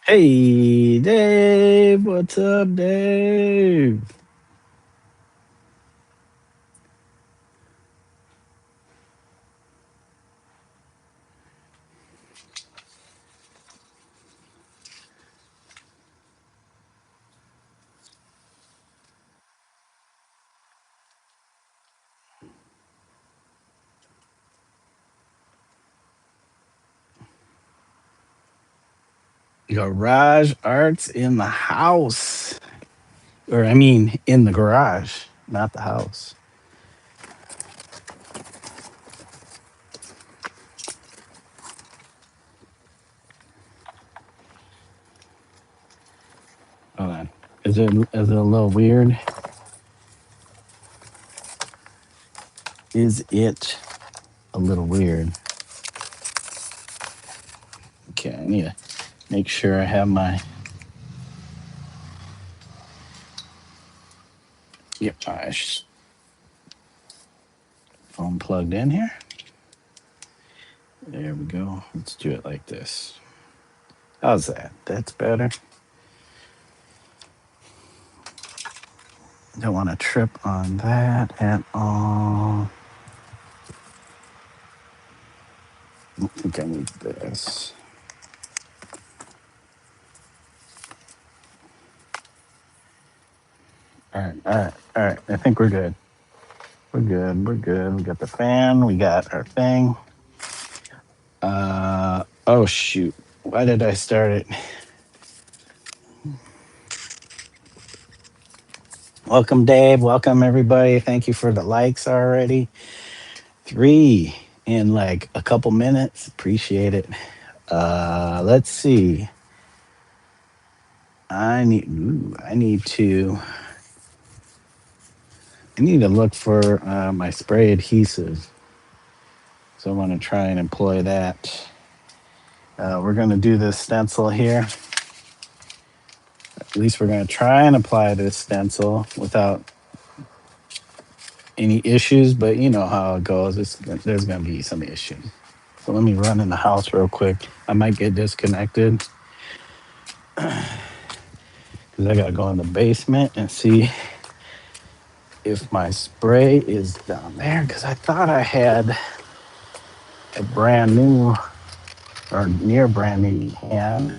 Hey, Dave. What's up, Dave? Garage Arts in the house. Or, I mean, in the garage, not the house. Hold on. Is it a little weird? Is it a little weird? Okay, I need to make sure I have my phone plugged in here. There we go. Let's do it like this. How's that? That's better. Don't want to trip on that at all. I think I need this. All right, all right, all right. I think we're good. We're good. We're good. We got the fan. We got our thing. Oh shoot. Why did I start it? Welcome, Dave. Welcome, everybody. Thank you for the likes already. 3 in like a couple minutes. Appreciate it. Let's see. I need to look for my spray adhesive. So I want to try and employ that. We're going to do this stencil here. At least we're going to try and apply this stencil without any issues, but you know how it goes. There's going to be some issues. So let me run in the house real quick. I might get disconnected because I got to go in the basement and see if my spray is down there because I thought I had a brand new or near brand new can.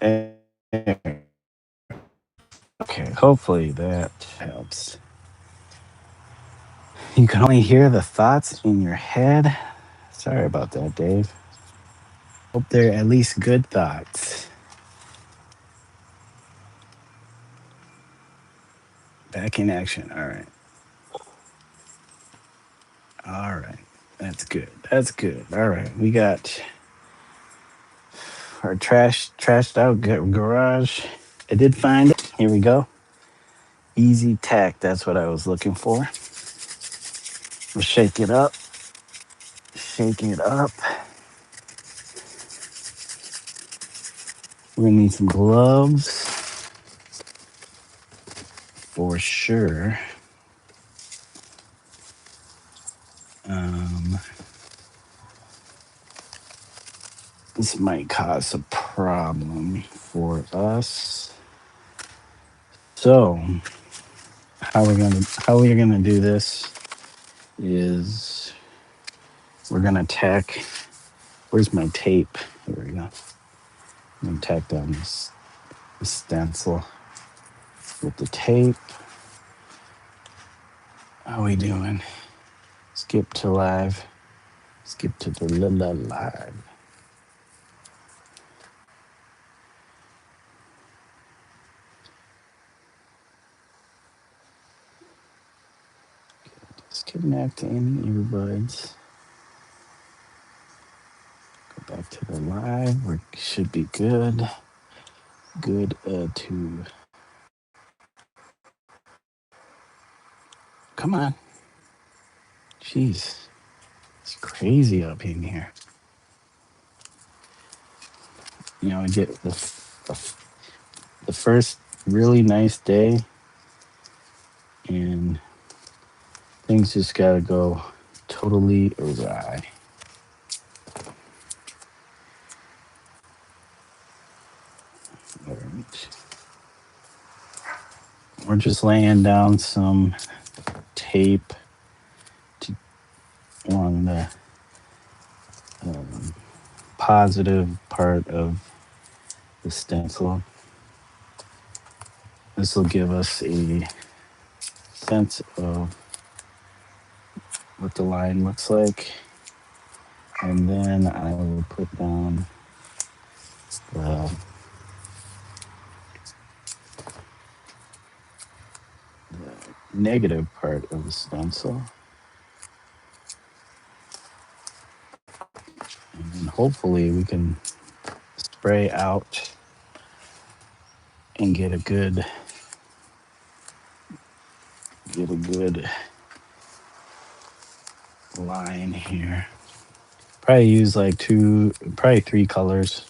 Okay, hopefully that helps. You can only hear the thoughts in your head. Sorry about that, Dave. Hope they're at least good thoughts. Back in action. All right. All right. That's good. That's good. All right. We got our trashed out garage. I did find it. Here we go. Easy tack. That's what I was looking for. We'll shake it up. Shake it up. We're gonna need some gloves for sure. Um, this might cause a problem for us. So, how we're gonna do this is we're gonna tack. Where's my tape? Here we go. I'm gonna tack down this stencil with the tape. How we doing? Skip to live. Skip to the live. Disconnect any earbuds. Go back to the live. We should be good. Good to. Come on. Jeez. It's crazy up in here. You know, I get the first really nice day, and things just gotta go totally awry. All right. We're just laying down some tape on the positive part of the stencil. This will give us a sense of what the line looks like. And then I will put down the negative part of the stencil. And then hopefully we can spray out and get a good line here. Probably use like probably 3 colors,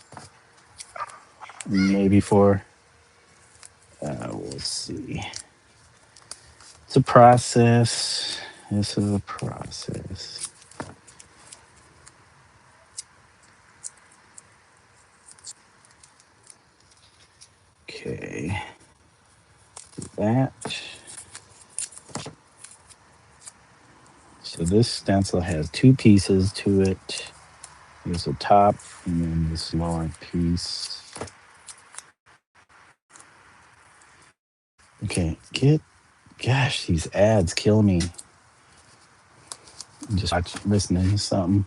maybe 4. We'll see. It's a process. This is a process. Okay. That. So this stencil has 2 pieces to it. There's a top and then this lower piece. Okay, gosh, these ads kill me. Just listening to something.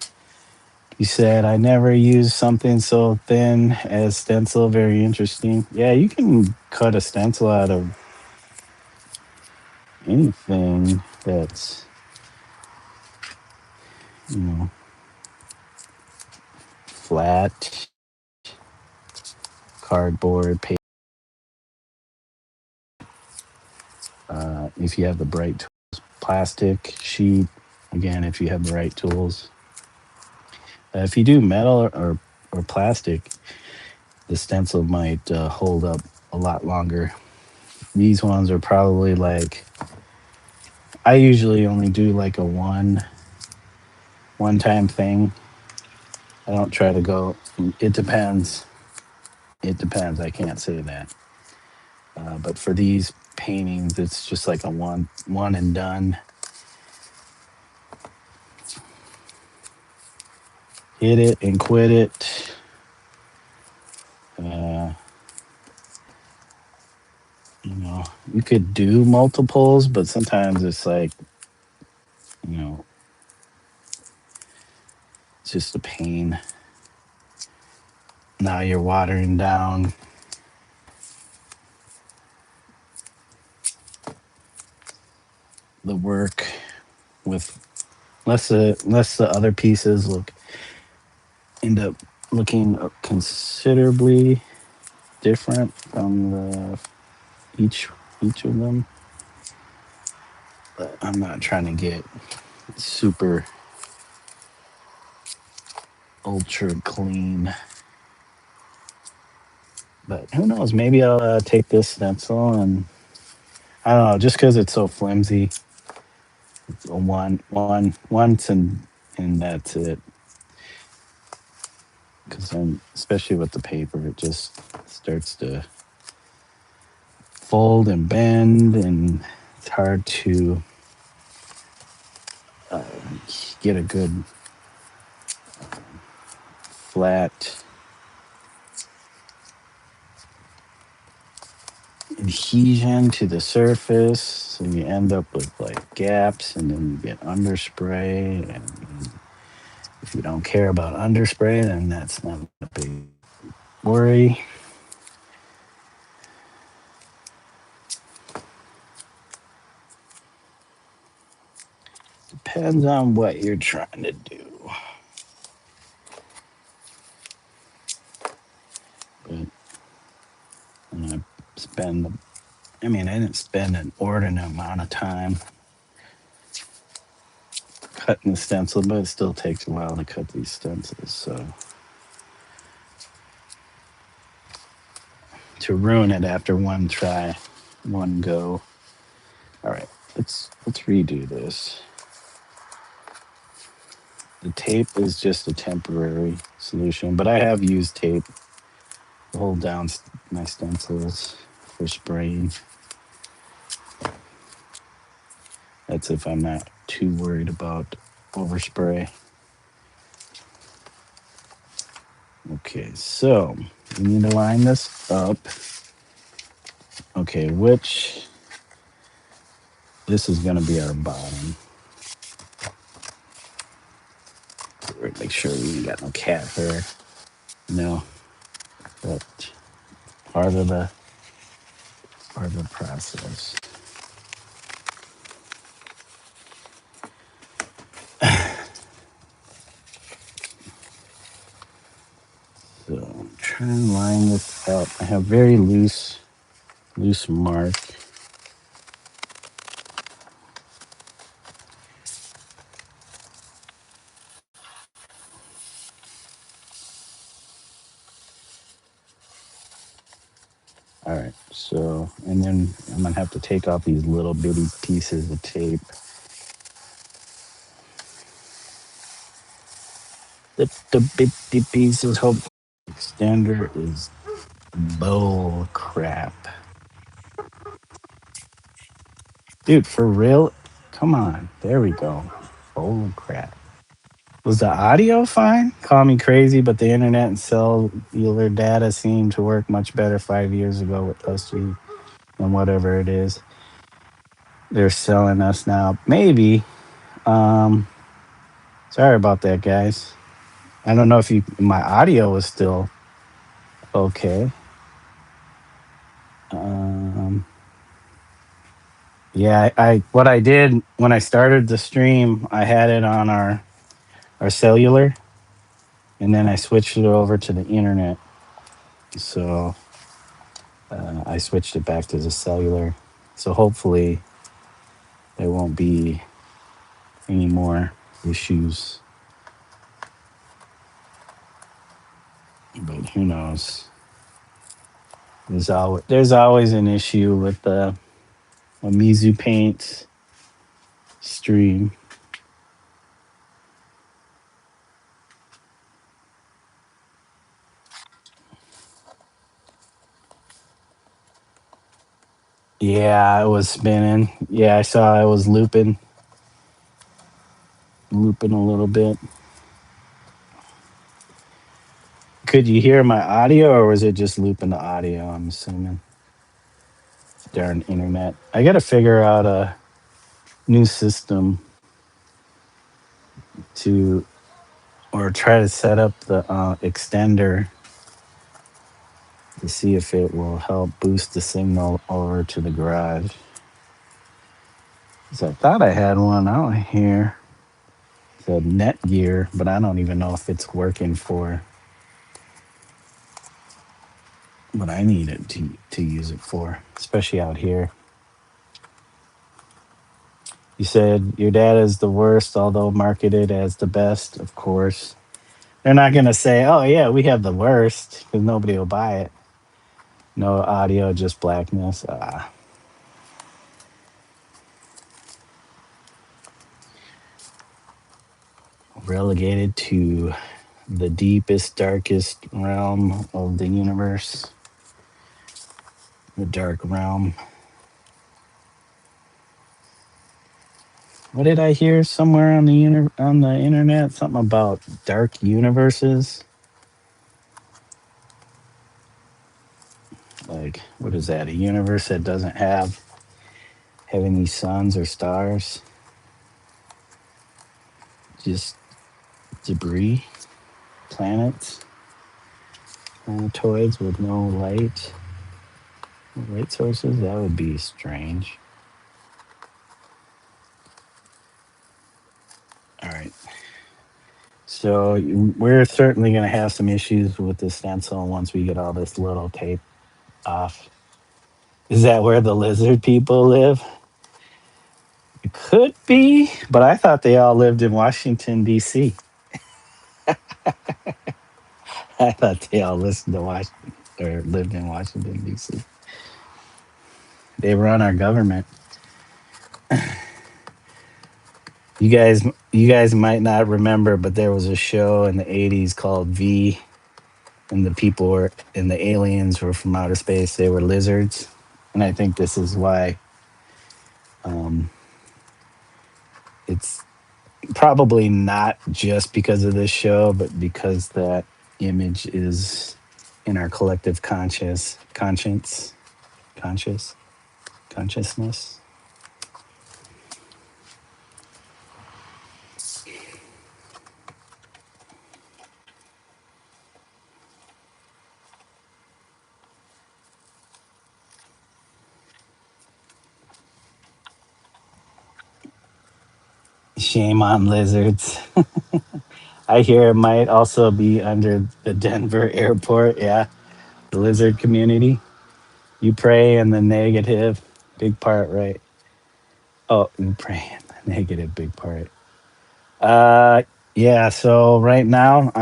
You said I never used something so thin as stencil. Very interesting. Yeah, you can cut a stencil out of anything that's, flat, cardboard, paper. If you have the right tools, plastic sheet. Again, if you have the right tools. If you do metal or plastic, the stencil might hold up a lot longer. These ones are probably like, I usually only do like a one-time thing. I don't try to go. It depends. It depends. I can't say that. But for these paintings, it's just like a one and done. Hit it and quit it. you could do multiples, but sometimes it's like, you know, it's just a pain. Now you're watering down the work with less the other pieces look end up looking considerably different from the each each of them. But I'm not trying to get super ultra clean. But who knows? Maybe I'll take this stencil and I don't know. Just because it's so flimsy, it's a once and that's it. Because then, especially with the paper, it just starts to fold and bend, and it's hard to uh, get a good flat adhesion to the surface. So you end up with like gaps, and then you get underspray. And if you don't care about underspray, then that's not a big worry. Depends on what you're trying to do. But and I didn't spend an inordinate amount of time cutting the stencil, but it still takes a while to cut these stencils. So to ruin it after one try, one go. All right, let's redo this. The tape is just a temporary solution, but I have used tape to hold down my stencils for spraying. That's if I'm not too worried about overspray. Okay, so we need to line this up. Okay, this is going to be our bottom. Make sure we ain't got no cat hair. No, but part of the process. So I'm trying to line this up. I have very loose mark. All right, so, and then I'm gonna have to take off these little bitty pieces of tape. The bitty pieces, hope extender is bull crap. Dude, for real? Come on, there we go. Bull crap. Was the audio fine? Call me crazy, but the internet and cellular data seemed to work much better 5 years ago with us and whatever it is they're selling us now. Maybe. Um, Sorry about that, guys. I don't know if my audio was still okay. Um, yeah, I what I did when I started the stream, I had it on our cellular, and then I switched it over to the internet. So I switched it back to the cellular. So hopefully there won't be any more issues. But who knows? There's always an issue with the Omizu Paintz stream. Yeah, it was spinning. Yeah, I saw it was looping a little bit. Could you hear my audio, or was it just looping the audio? I'm assuming. darn internet. I got to figure out a new system to, or try to set up the extender to see if it will help boost the signal over to the garage. 'Cause I thought I had one out here, the Netgear, but I don't even know if it's working for what I need it to use it for, especially out here. You said your dad is the worst, although marketed as the best, of course. They're not going to say, oh, yeah, we have the worst, because nobody will buy it. No audio, just blackness. Relegated to the deepest, darkest realm of the universe, the dark realm. What did I hear somewhere on the internet? Something about dark universes. Like, what is that? A universe that doesn't have any suns or stars? Just debris, planets, planetoids with no light sources. That would be strange. All right. So we're certainly going to have some issues with the stencil once we get all this little tape off. Is that where the lizard people live? It could be, but I thought they all lived in Washington, D.C. I thought they all listened to Washington or lived in Washington, D.C. They run our government. You guys might not remember, but there was a show in the 80s called V, and the people were and the aliens were from outer space. They were lizards. And I think this is why um, it's probably not just because of this show, but because that image is in our collective conscious consciousness. Shame on lizards. I hear it might also be under the Denver airport. Yeah, the lizard community. You pray in the negative, big part, right? Oh, you pray in the negative, big part. Uh, yeah. So right now,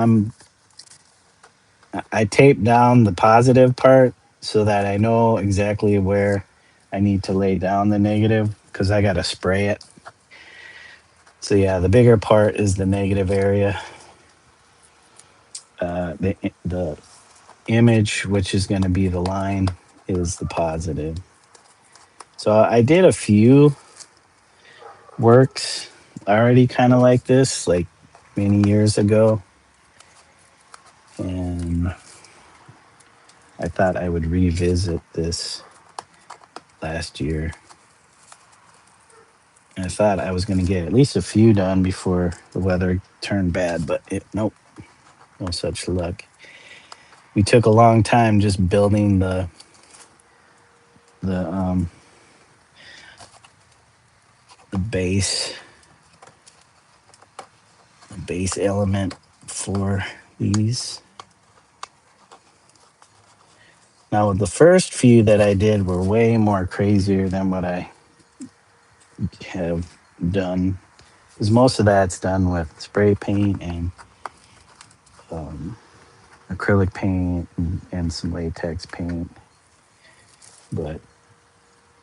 I tape down the positive part so that I know exactly where I need to lay down the negative because I got to spray it. So yeah, the bigger part is the negative area. The image, which is going to be the line, is the positive. So I did a few works already, kind of like this, like many years ago, and I thought I would revisit this last year. I thought I was going to get at least a few done before the weather turned bad, but nope, no such luck. We took a long time just building the um, the base element for these. Now, the first few that I did were way more crazier than what I have done, because most of that's done with spray paint and um, acrylic paint and some latex paint. But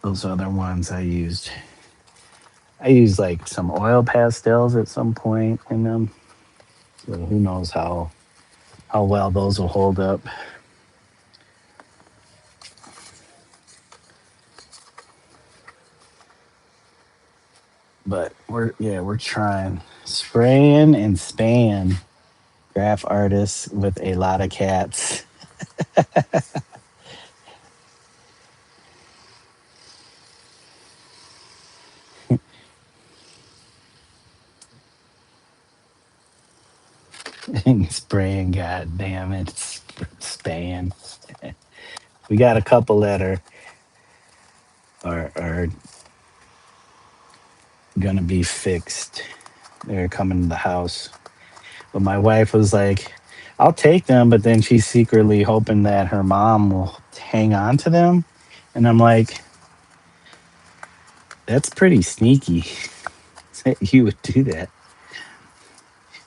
those other ones I used like some oil pastels at some point in them. So who knows how well those will hold up. But we're trying spraying and span graph artists with a lot of cats. Spraying, god damn it, spraying. We got a couple that are gonna be fixed. They're coming to the house. But my wife was like, I'll take them, but then she's secretly hoping that her mom will hang on to them. And I'm like, that's pretty sneaky that you would do that.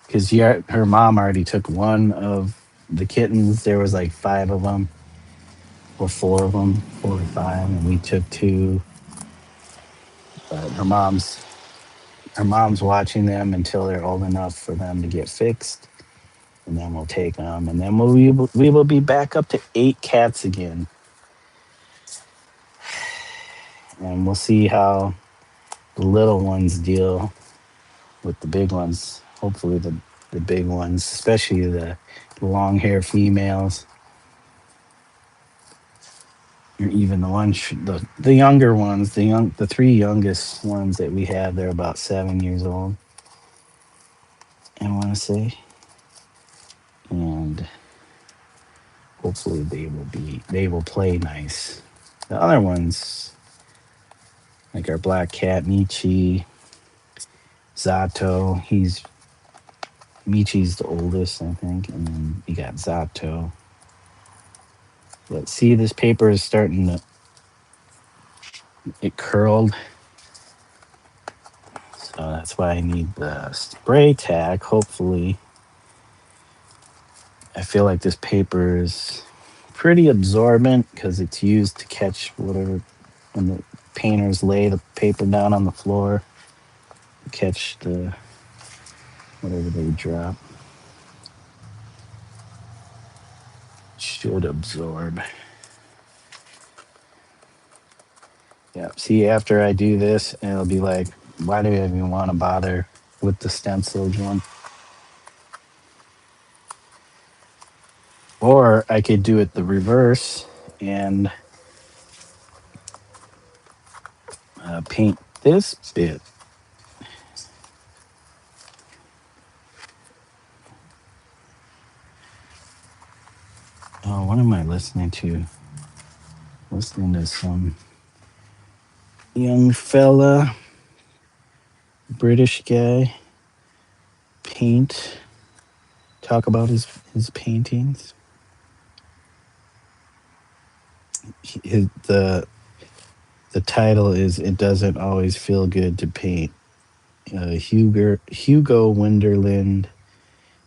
Because her mom already took one of the kittens. There was like five of them, or four of them, four or five, and we took two. But her mom's watching them until they're old enough for them to get fixed, and then we'll take them, and then we will be back up to 8 cats again, and we'll see how the little ones deal with the big ones. Hopefully, the big ones, especially the long hair females, or even the ones the younger ones, the three youngest ones that we have. They're about 7 years old, I want to say, and hopefully they will play nice. The other ones, like our black cat Michi, Zato, Michi's the oldest, I think, and then we got Zato. But see, this paper is starting to it curled, so that's why I need the spray tack. Hopefully, I feel like this paper is pretty absorbent because it's used to catch whatever when the painters lay the paper down on the floor to catch the whatever they drop. Should absorb. Yeah. See, after I do this, it'll be like, why do I even want to bother with the stenciled one? Or I could do it the reverse and paint this bit. Oh, what am I listening to? Listening to some young fella, British guy, paint, talk about his paintings. The title is "It Doesn't Always Feel Good to Paint." Hugo Winderland,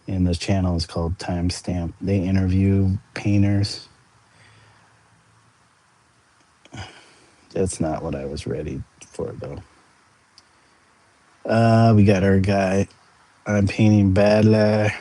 and the channel is called Timestamp. They interview painters. That's not what I was ready for, though. We got our guy. I'm painting Badler.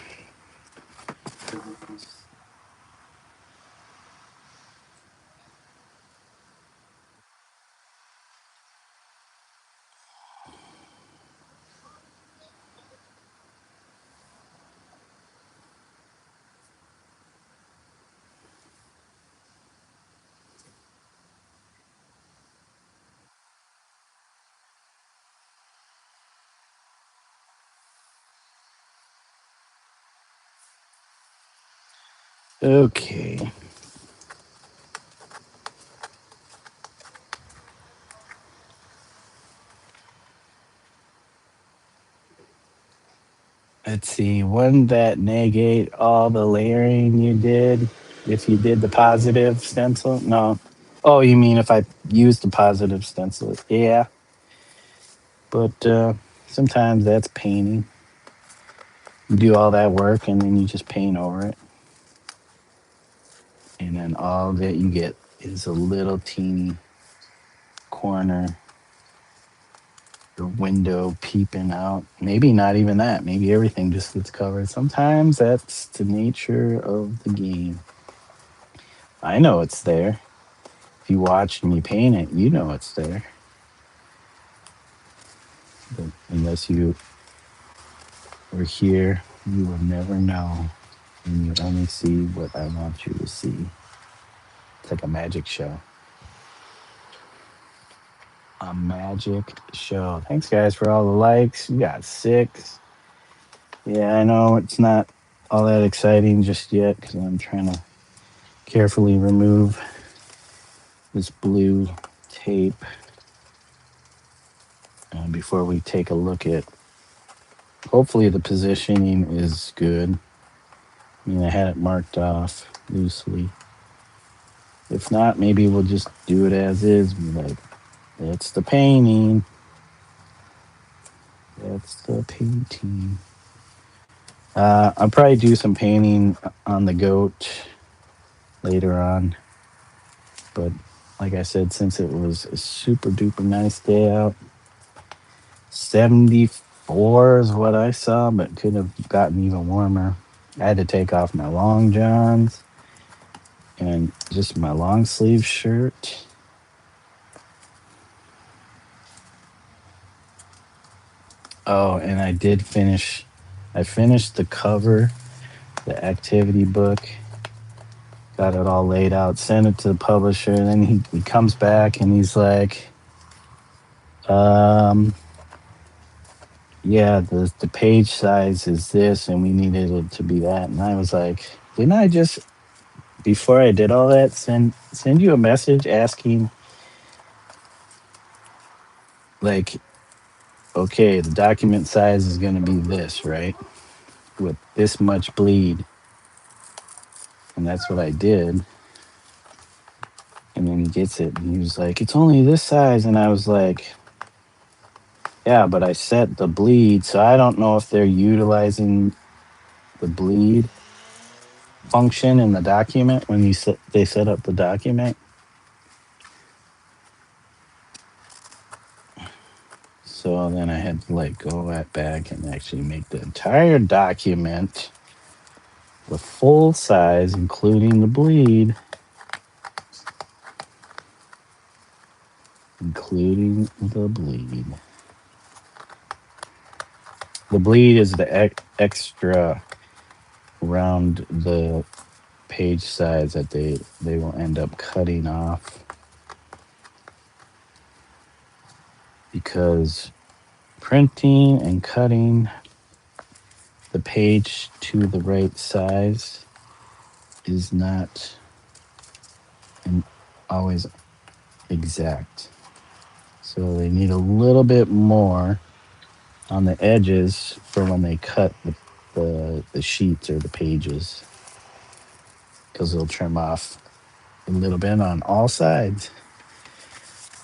Okay. Let's see. Wouldn't that negate all the layering you did if you did the positive stencil? No. Oh, you mean if I used the positive stencil? Yeah. But sometimes that's painting. You do all that work and then you just paint over it. And then all that you get is a little teeny corner, the window peeping out. Maybe not even that. Maybe everything just gets covered. Sometimes that's the nature of the game. I know it's there. If you watch me paint it, you know it's there. But unless you were here, you will never know. And you only see what I want you to see. It's like a magic show. A magic show. Thanks, guys, for all the likes. We got 6. Yeah, I know it's not all that exciting just yet because I'm trying to carefully remove this blue tape before we take a look at. Hopefully the positioning is good. I mean, I had it marked off loosely. If not, maybe we'll just do it as is. Be like, that's the painting. That's the painting. I'll probably do some painting on the goat later on. But like I said, since it was a super duper nice day out, 74 is what I saw, but could have gotten even warmer. I had to take off my long johns and just my long sleeve shirt. Oh, and I did finish. I finished the cover, the activity book. Got it all laid out. Sent it to the publisher, and then he comes back and he's like, um, "Yeah, the page size is this, and we needed it to be that." And I was like, "Didn't I just before I did all that send you a message asking like, okay, the document size is going to be this, right? With this much bleed." And that's what I did. And then he gets it and he was like, "It's only this size." And I was like, "Yeah, but I set the bleed." So I don't know if they're utilizing the bleed function in the document when they set up the document. So then I had to like go back and actually make the entire document the full size, including the bleed. Including the bleed. The bleed is the extra around the page size that they will end up cutting off because printing and cutting the page to the right size is not always exact. So they need a little bit more on the edges for when they cut the sheets or the pages because they'll trim off a little bit on all sides.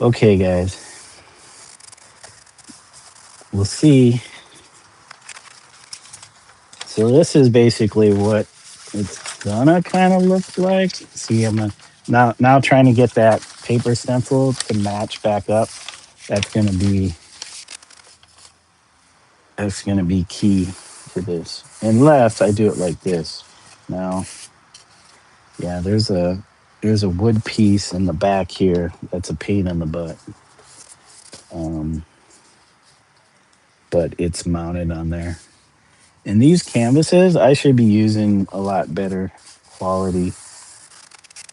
Okay, guys, we'll see. So this is basically what it's gonna kind of look like. See, now trying to get that paper stencil to match back up. That's gonna be key to this. Unless I do it like this. Now, yeah, there's a wood piece in the back here that's a pain in the butt. Um, but it's mounted on there. And these canvases, I should be using a lot better quality.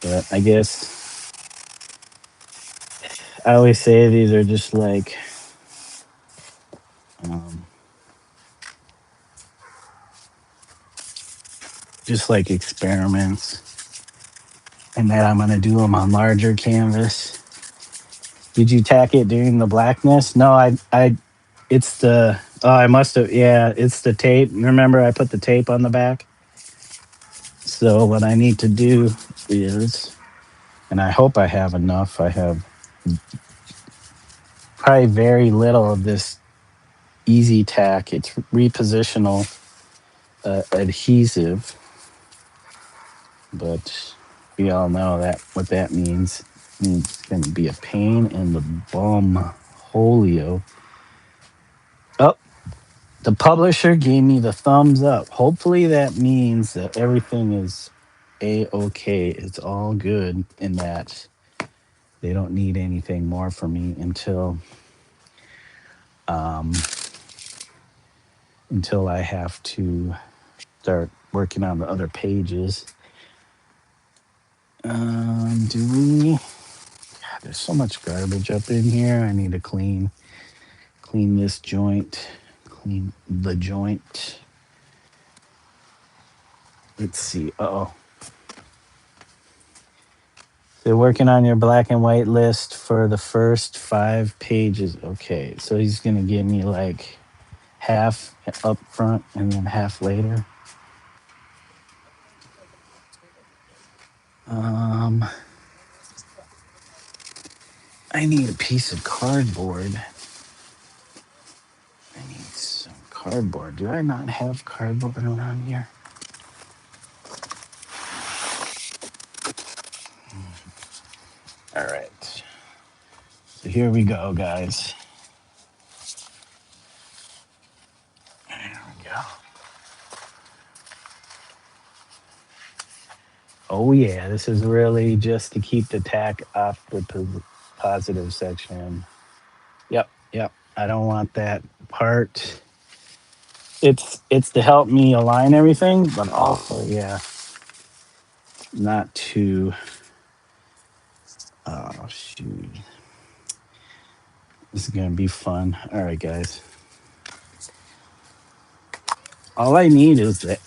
But I guess I always say these are um, just like experiments, and that I'm gonna do them on larger canvas. Did you tack it during the blackness? No, it's the, oh, I must have, yeah, it's the tape. Remember, I put the tape on the back. So what I need to do is, and I hope I have enough. I have probably very little of this easy tack. It's repositional adhesive, but we all know that what that means. It means it's going to be a pain in the bum holio. Oh, the publisher gave me the thumbs up. Hopefully that means that everything is a-okay. It's all good in that they don't need anything more from me um, until I have to start working on the other pages. Do we? God, there's so much garbage up in here. I need to clean this joint, clean the joint. Let's see. Uh-oh. They're working on your black and white list for the first 5 pages. Okay, so he's gonna give me like half up front and then half later. I need a piece of cardboard. I need some cardboard. Do I not have cardboard around here? All right. So here we go, guys. There we go. Oh yeah, this is really just to keep the tack off the positive section. Yep, yep. I don't want that part. It's to help me align everything, but also yeah, not to. Oh shoot, this is gonna be fun. All right, guys. All I need is the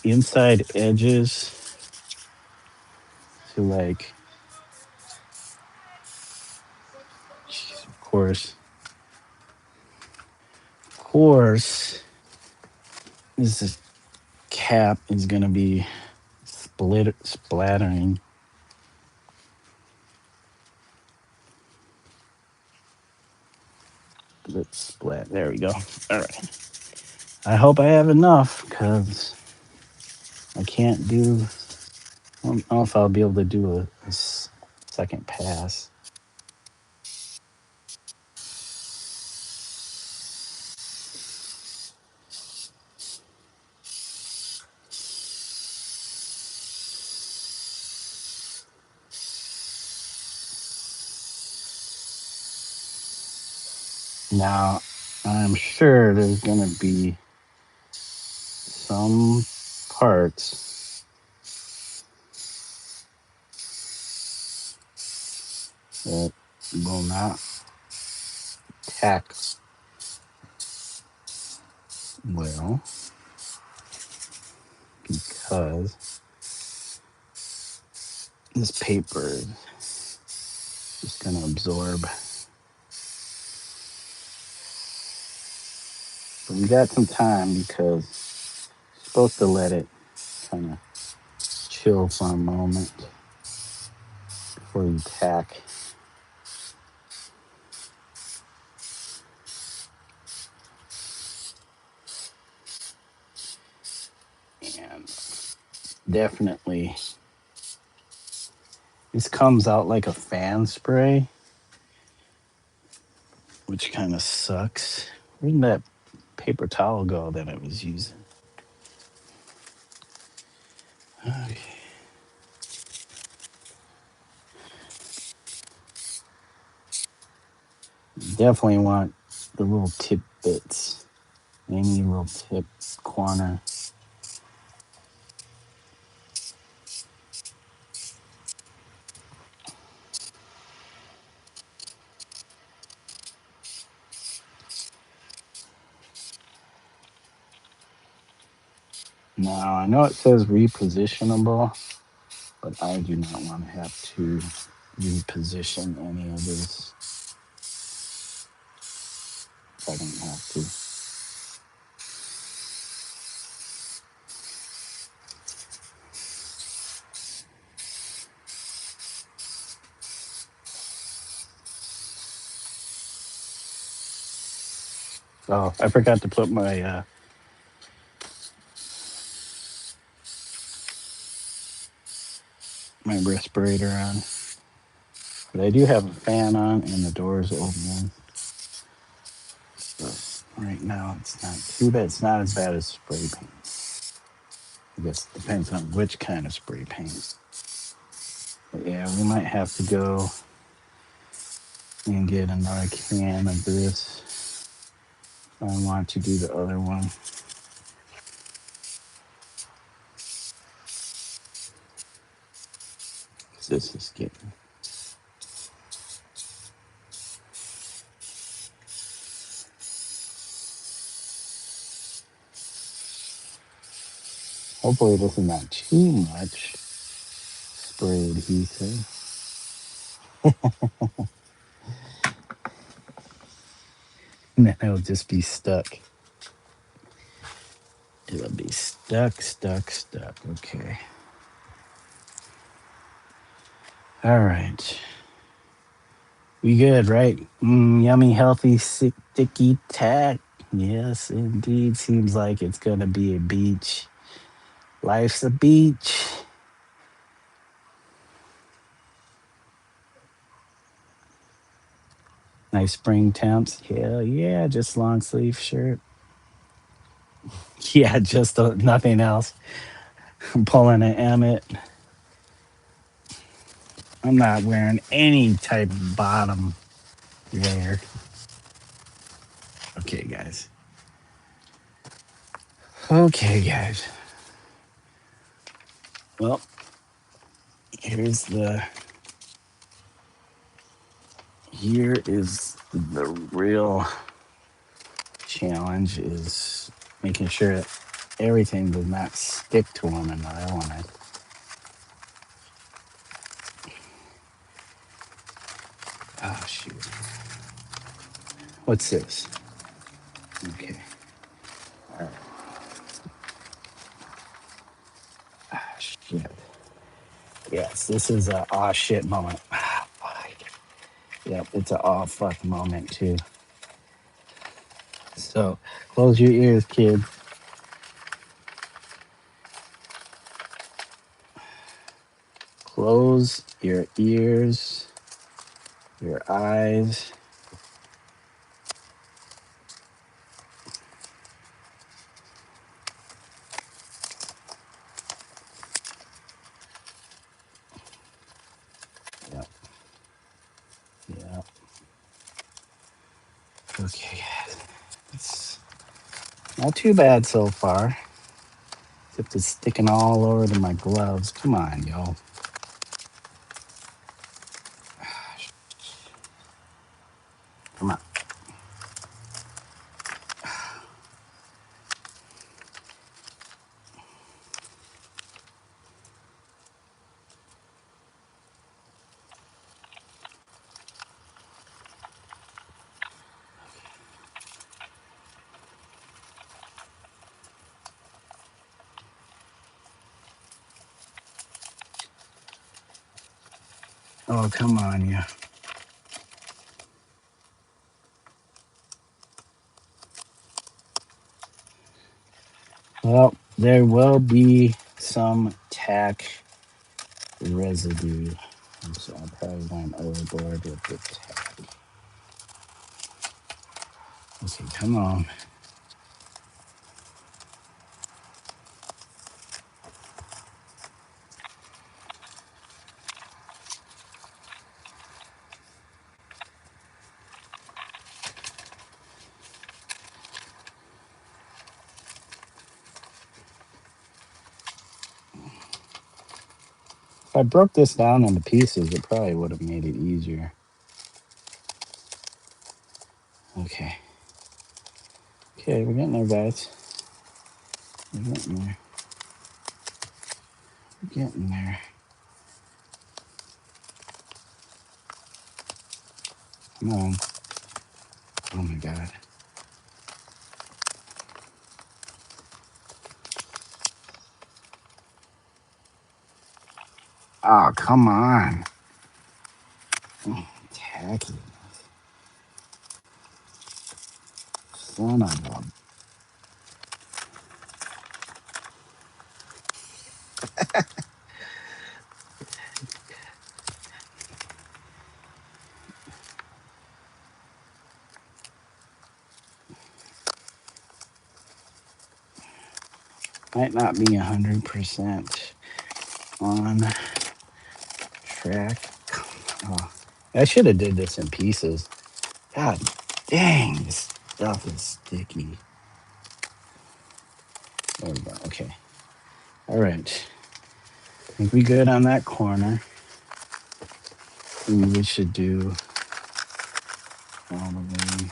inside edges to like. Jeez, of course, this cap is gonna be splattering. Let's splat. There we go. All right. I hope I have enough because I can't do. I don't know if I'll be able to do a second pass. Now, I'm sure there's going to be some parts that will not tack well because this paper is just going to absorb. But we got some time because you're supposed to let it kind of chill for a moment before you tack. And definitely, this comes out like a fan spray, which kind of sucks. Where did that paper towel go that I was using? Okay. Definitely want the little tip bits, any little tip corner. Now, I know it says repositionable, but I do not want to have to reposition any of this if I don't have to. Oh, I forgot to put my respirator on. But I do have a fan on and the doors open. So right now it's not too bad. It's not as bad as spray paint. I guess it depends on which kind of spray paint. But yeah, we might have to go and get another can of this if I want to do the other one. This is getting. Hopefully this is not too much spray adhesive. And then it'll just be stuck. It'll be stuck. Okay. All right. We good, right? Yummy, healthy, sticky tack. Yes, indeed. Seems like it's going to be a beach. Life's a beach. Nice spring temps. Hell yeah, just long sleeve shirt. Yeah, just nothing else. I'm pulling an Emmett. I'm not wearing any type of bottom wear. Okay, guys. Okay, guys. Well, here is the real challenge is making sure that everything does not stick to one another when I oh shoot. What's this? Okay. All right. Ah shit. Yes, this is a aw shit moment. Ah, fuck. Yep, it's a aw fuck moment too. So close your ears, kids. Close your ears, your eyes. Yep. Yep. Okay, guys. It's not too bad so far. Except it's sticking all over to my gloves. Come on, y'all. Come on. Oh, come on, you. Well, there will be some tack residue. So I probably went overboard with the tack. Okay, come on. If I broke this down into pieces, it probably would have made it easier. Okay. Okay, we're getting there, guys. We're getting there. We're getting there. Come on. Oh my god. Oh, come on. Tacky. Son of a. Might not be 100% on track. Oh, I should have did this in pieces. God dang, this stuff is sticky. There we go. Okay. All right. I think we good on that corner. And we should do all the way.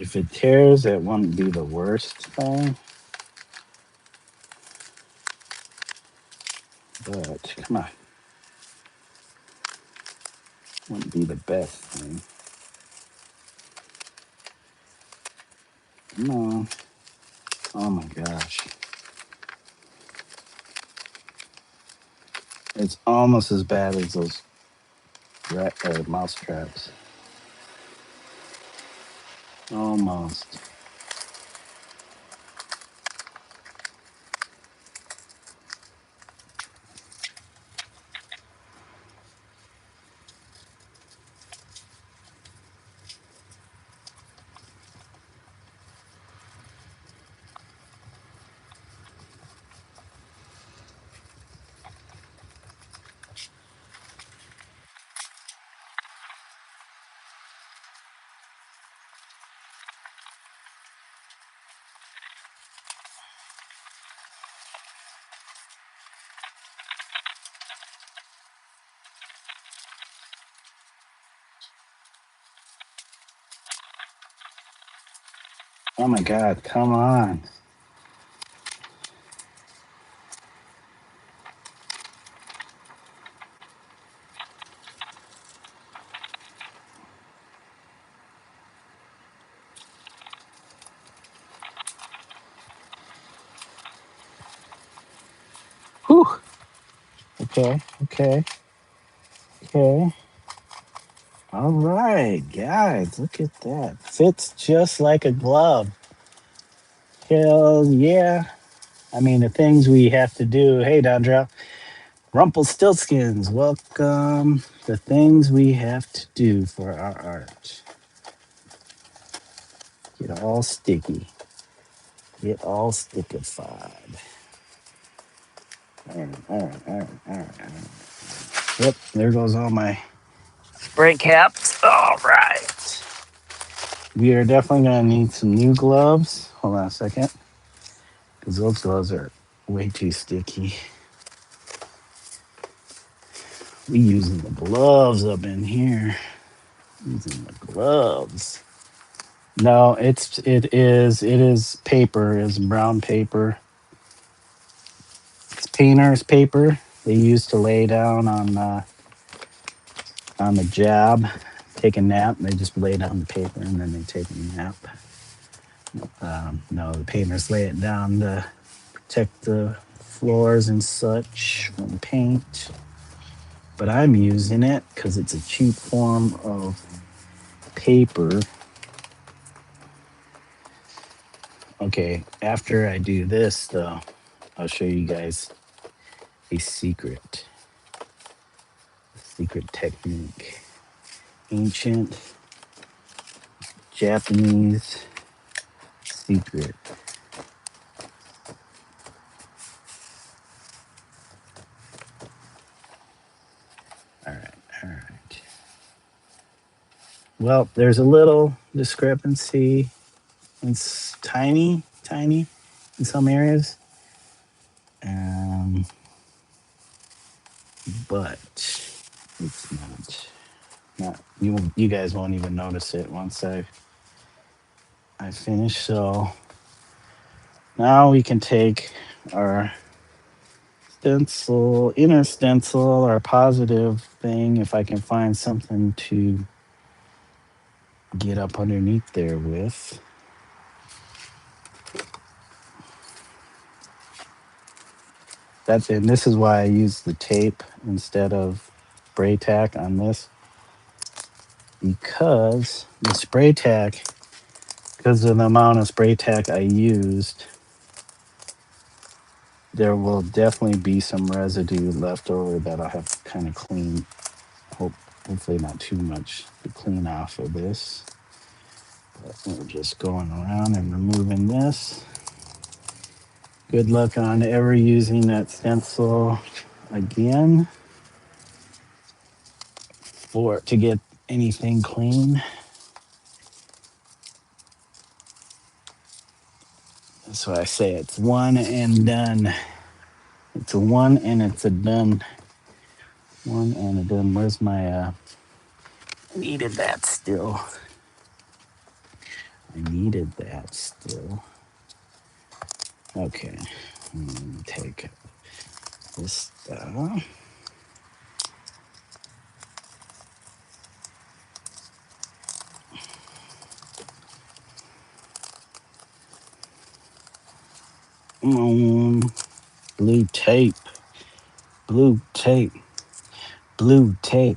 If it tears, it wouldn't be the worst thing. But come on, wouldn't be the best thing. Come on. Oh my gosh. It's almost as bad as those rat or mouse traps. Almost. Oh my God, come on. Whew. Okay, okay, okay. All right, guys, look at that. Fits just like a glove. Hell yeah. I mean, the things we have to do. Hey, Dondra. Rumpelstiltskins, welcome. The things we have to do for our art. Get all sticky. Get all stickified. All right, all right, all right, all right, all right. Yep, there goes all my spray caps. All right. We are definitely going to need some new gloves. Hold on a second. Because those gloves are way too sticky. We using the gloves up in here. Using the gloves. No, it is paper. It's brown paper. It's painter's paper they use to lay down on the job. Take a nap. They just lay down the paper and then they take a nap. No, the painters lay it down to protect the floors and such from paint. But I'm using it because it's a cheap form of paper. Okay, after I do this, though, I'll show you guys a secret technique. Ancient Japanese secret. All right, all right. Well, there's a little discrepancy. It's tiny, tiny in some areas. Um, but it's not you guys won't even notice it once I finish. So now we can take our stencil, inner stencil, our positive thing, if I can find something to get up underneath there with. That's it. And this is why I use the tape instead of spray tack on this, because the spray tack, because of the amount of spray tack I used, there will definitely be some residue left over that I'll have to kind of clean. Hopefully not too much to clean off of this. But we're just going around and removing this. Good luck on ever using that stencil again for to get anything clean. That's why I say it's one and done. It's a one and it's a done. One and a done. Where's my needed that still. I needed that still. Okay, take this stuff. Blue tape, blue tape, blue tape.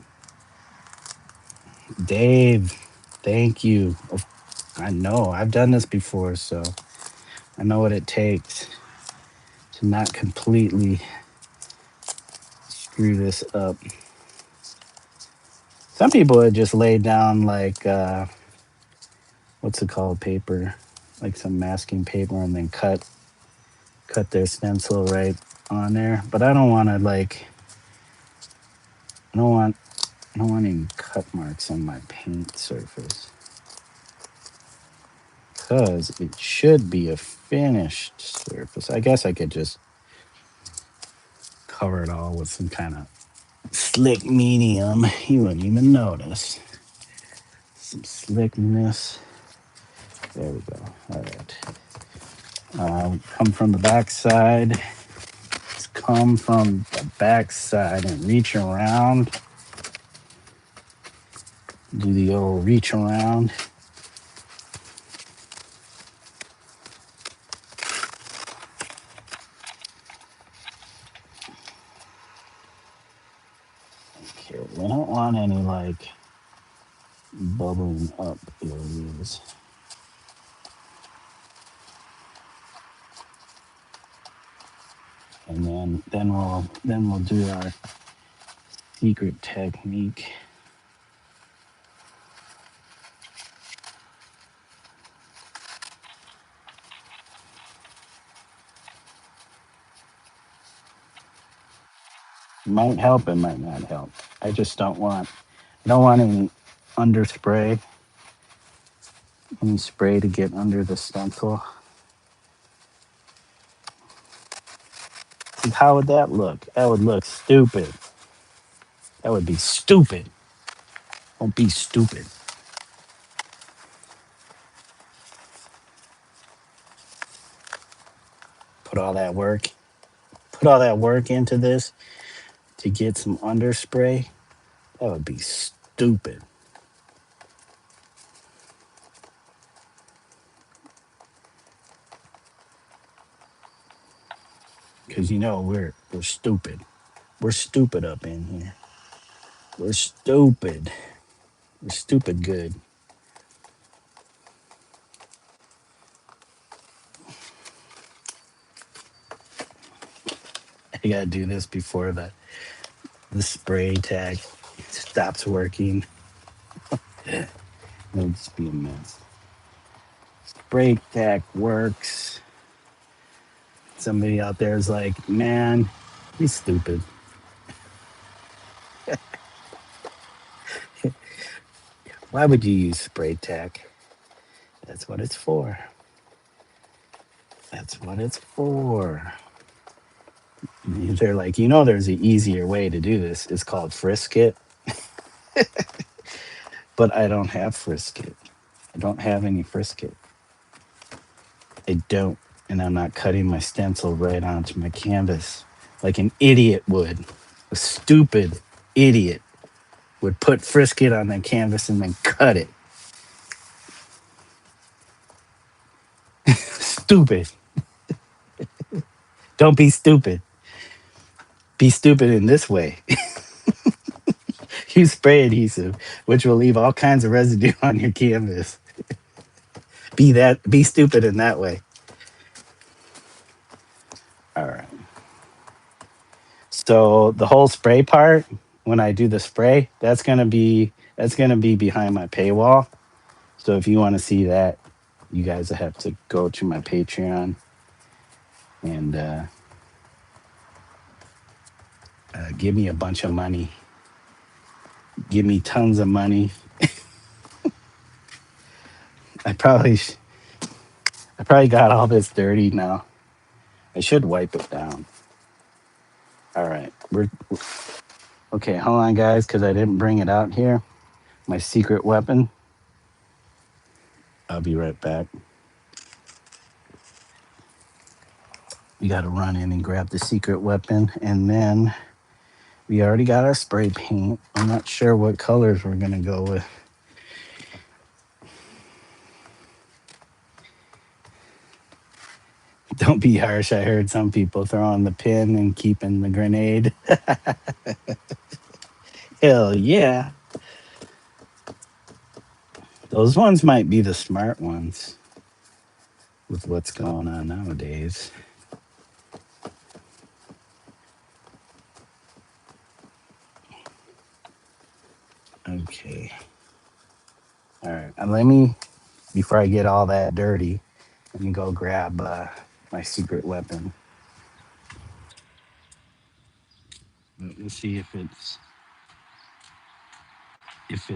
Dave, thank you. I know I've done this before, so I know what it takes to not completely screw this up. Some people would just lay down like what's it called, paper, like some masking paper, and then cut their stencil right on there. But I don't want to like I don't want I don't want any cut marks on my paint surface because it should be a finished surface. I guess I could just cover it all with some kind of slick medium. You wouldn't even notice. Some slickness. There we go. All right. Come from the back side. Let's come from the back side and reach around. Do the old reach around. Okay, we don't want any like bubbling up areas. And then we'll do our secret technique. It might help, it might not help. I don't want any underspray, any spray to get under the stencil. How would that look? That would look stupid. That would be stupid. Don't be stupid. Put all that work, put all that work into this to get some underspray. That would be stupid. Cause you know we're stupid. We're stupid up in here. We're stupid. We're stupid good. I gotta do this before the spray tag stops working. It'll just be a mess. Spray tag works. Somebody out there is like, man, he's stupid. Why would you use spray tack? That's what it's for. That's what it's for. They're like, there's an easier way to do this. It's called Frisket, but I don't have Frisket. I don't have any Frisket. I don't. And I'm not cutting my stencil right onto my canvas like an idiot would. A stupid idiot would put Frisket on the canvas and then cut it. Stupid. Don't be stupid. Be stupid in this way. Use spray adhesive, which will leave all kinds of residue on your canvas. Be stupid in that way. All right. So the whole spray part, when I do the spray, that's gonna be behind my paywall. So if you want to see that, you guys have to go to my Patreon and give me a bunch of money. Give me tons of money. I probably I probably got all this dirty now. I should wipe it down. All right, we're okay. Hold on, guys, because I didn't bring it out here. My secret weapon. I'll be right back. We got to run in and grab the secret weapon, and then we already got our spray paint. I'm not sure what colors we're gonna go with. Don't be harsh. I heard some people throwing the pin and keeping the grenade. Hell yeah. Those ones might be the smart ones with what's going on nowadays. Okay. All right. And let me, before I get all that dirty, let me go grab my secret weapon. Let me see if it's if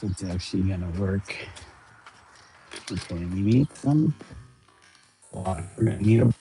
it's actually gonna work. Okay, we need some water. We're gonna need a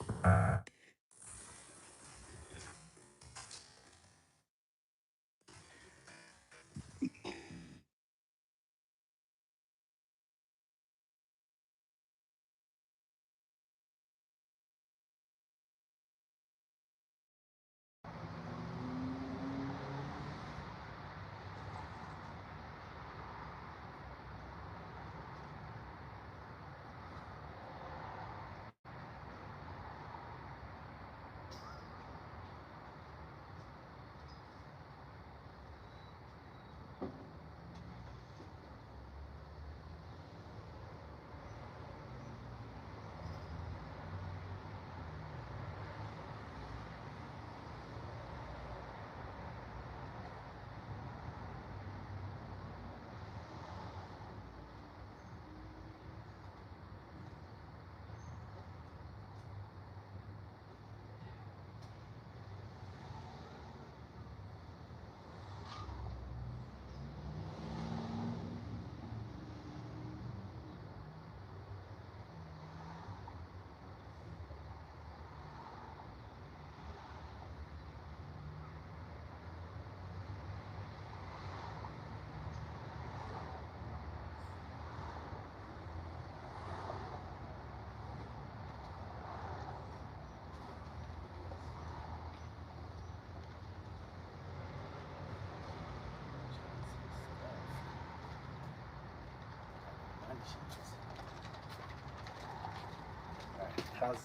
how's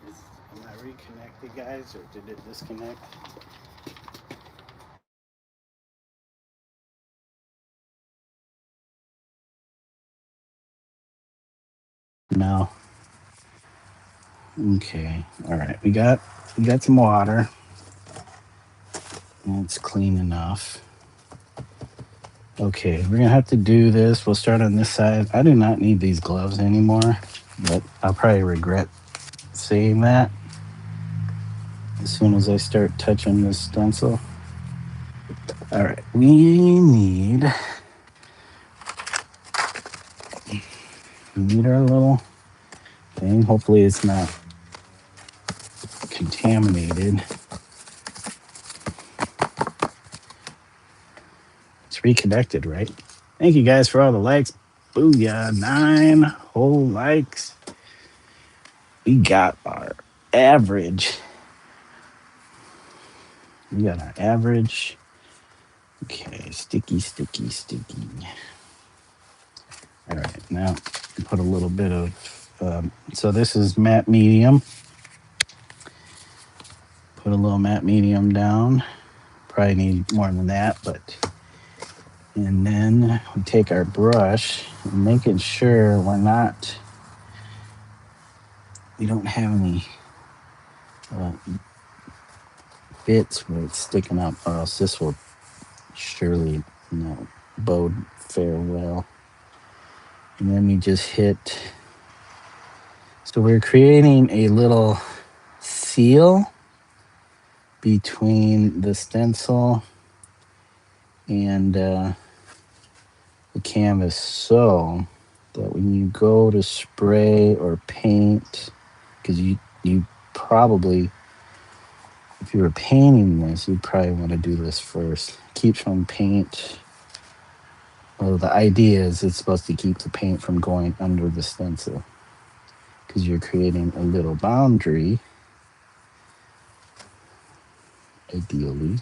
this? Am I reconnected, guys, or did it disconnect? No. Okay. All right. We got some water. It's clean enough. Okay, we're gonna have to do this. We'll start on this side. I do not need these gloves anymore, but I'll probably regret saying that as soon as I start touching this stencil. All right, we need our little thing. Hopefully it's not contaminated. It's reconnected, right? Thank you guys for all the likes. Booyah, 9 whole likes. We got our average. We got our average. Okay, sticky. All right, now put a little bit of, so this is matte medium. Put a little matte medium down. Probably need more than that, but, and then we take our brush and making sure we don't have any bits where it's sticking up, or else this will surely bode farewell. And then we just hit. So we're creating a little seal between the stencil and the canvas, so that when you go to spray or paint, because you probably if you were painting this, you'd probably want to do this first. Keep from paint. Well, the idea is it's supposed to keep the paint from going under the stencil because you're creating a little boundary, ideally,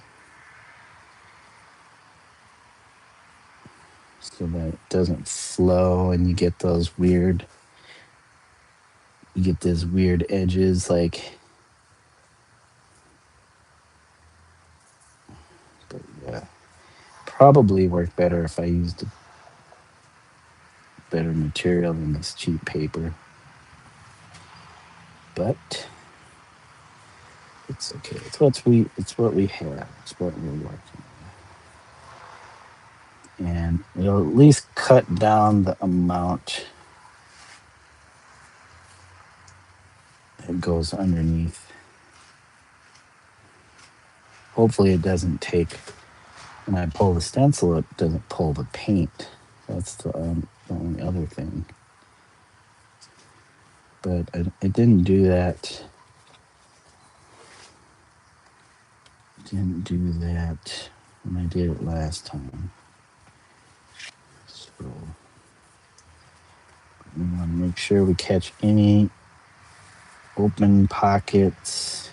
so that it doesn't flow and you get those weird, edges like, but yeah, probably work better if I used a better material than this cheap paper, but it's okay. It's what we have. It's what we're working on. And it'll at least cut down the amount that goes underneath. Hopefully it doesn't take, when I pull the stencil, it doesn't pull the paint. That's the only other thing. But I didn't do that. Didn't do that when I did it last time. So we want to make sure we catch any open pockets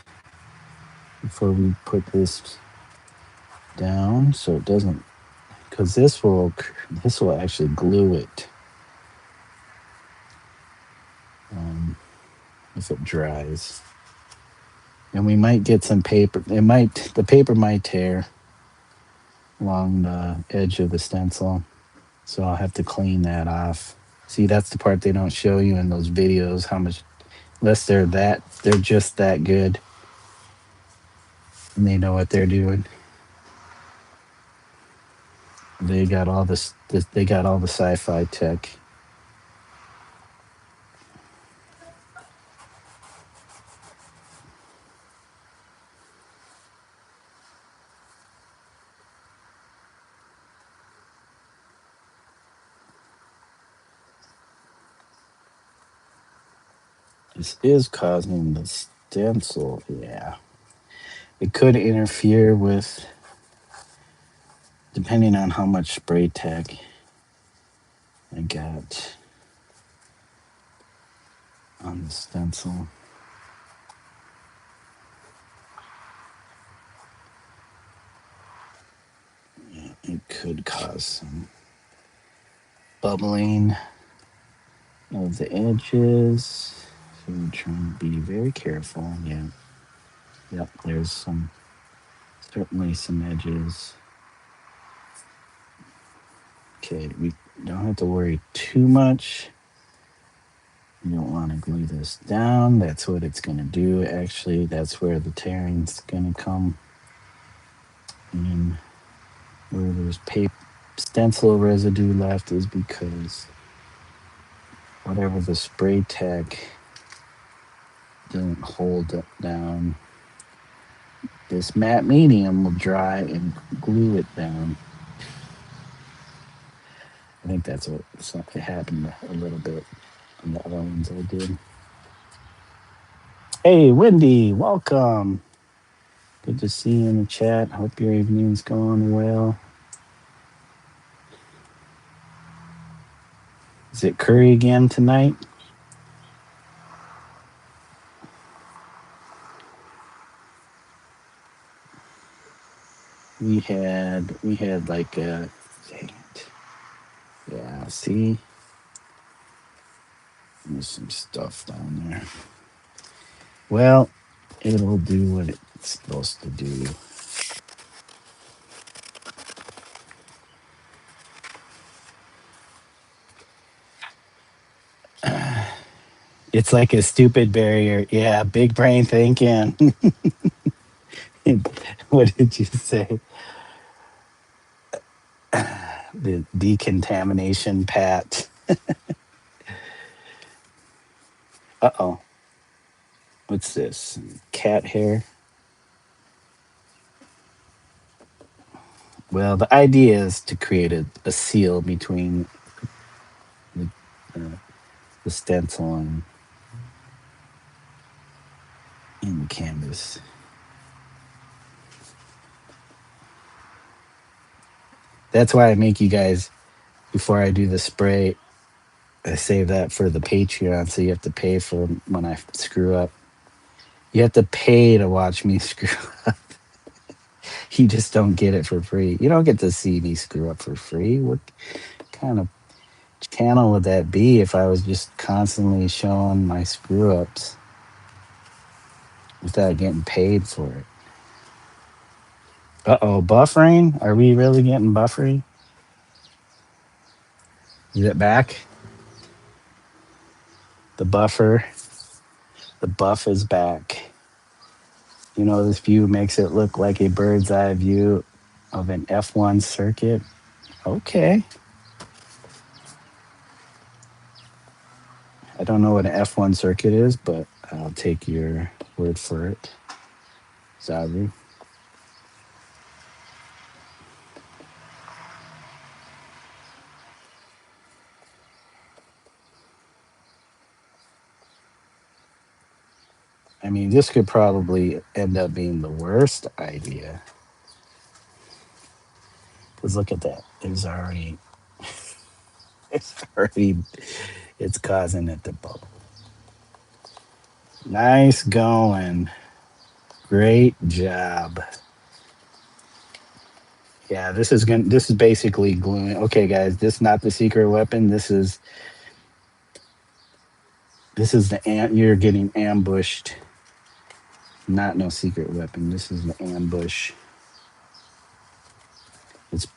before we put this down, so it doesn't, because this will actually glue it if it dries. And we might get some paper. The paper might tear along the edge of the stencil, so I'll have to clean that off. See, that's the part they don't show you in those videos, how much, unless they're just that good and they know what they're doing. They got all this. They got all the sci-fi tech. This is causing the stencil. Yeah, it could interfere with, depending on how much spray tech I got on the stencil. Yeah, it could cause some bubbling of the edges. So I'm trying to be very careful. Yeah. Yep, there's certainly some edges. Okay, we don't have to worry too much. You don't want to glue this down. That's what it's going to do. Actually, that's where the tearing's going to come. And where there's paper stencil residue left is because whatever the spray tech doesn't hold it down, this matte medium will dry and glue it down. I think that's what something happened a little bit on the other ones I did. Hey, Wendy, welcome. Good to see you in the chat. Hope your evening's going well. Is it curry again tonight? We had like a, dang it. Yeah, see? There's some stuff down there. Well, it'll do what it's supposed to do. It's like a stupid barrier. Yeah, big brain thinking. What did you say? The decontamination pat. Uh-oh. What's this? Cat hair? Well, the idea is to create a seal between the, the stencil and the canvas. That's why I make you guys, before I do the spray, I save that for the Patreon, so you have to pay for when I screw up. You have to pay to watch me screw up. You just don't get it for free. You don't get to see me screw up for free. What kind of channel would that be if I was just constantly showing my screw ups without getting paid for it? Uh-oh, buffering? Are we really getting buffering? Is it back? The buffer. The buff is back. You know, this view makes it look like a bird's eye view of an F1 circuit. Okay. I don't know what an F1 circuit is, but I'll take your word for it, Zaru. I mean, this could probably end up being the worst idea. Because look at that. It's already, it's causing it to bubble. Nice going. Great job. Yeah, this is basically gluing. Okay, guys, this is not the secret weapon. This is the you're getting ambushed. Not no secret weapon. This is the ambush. It's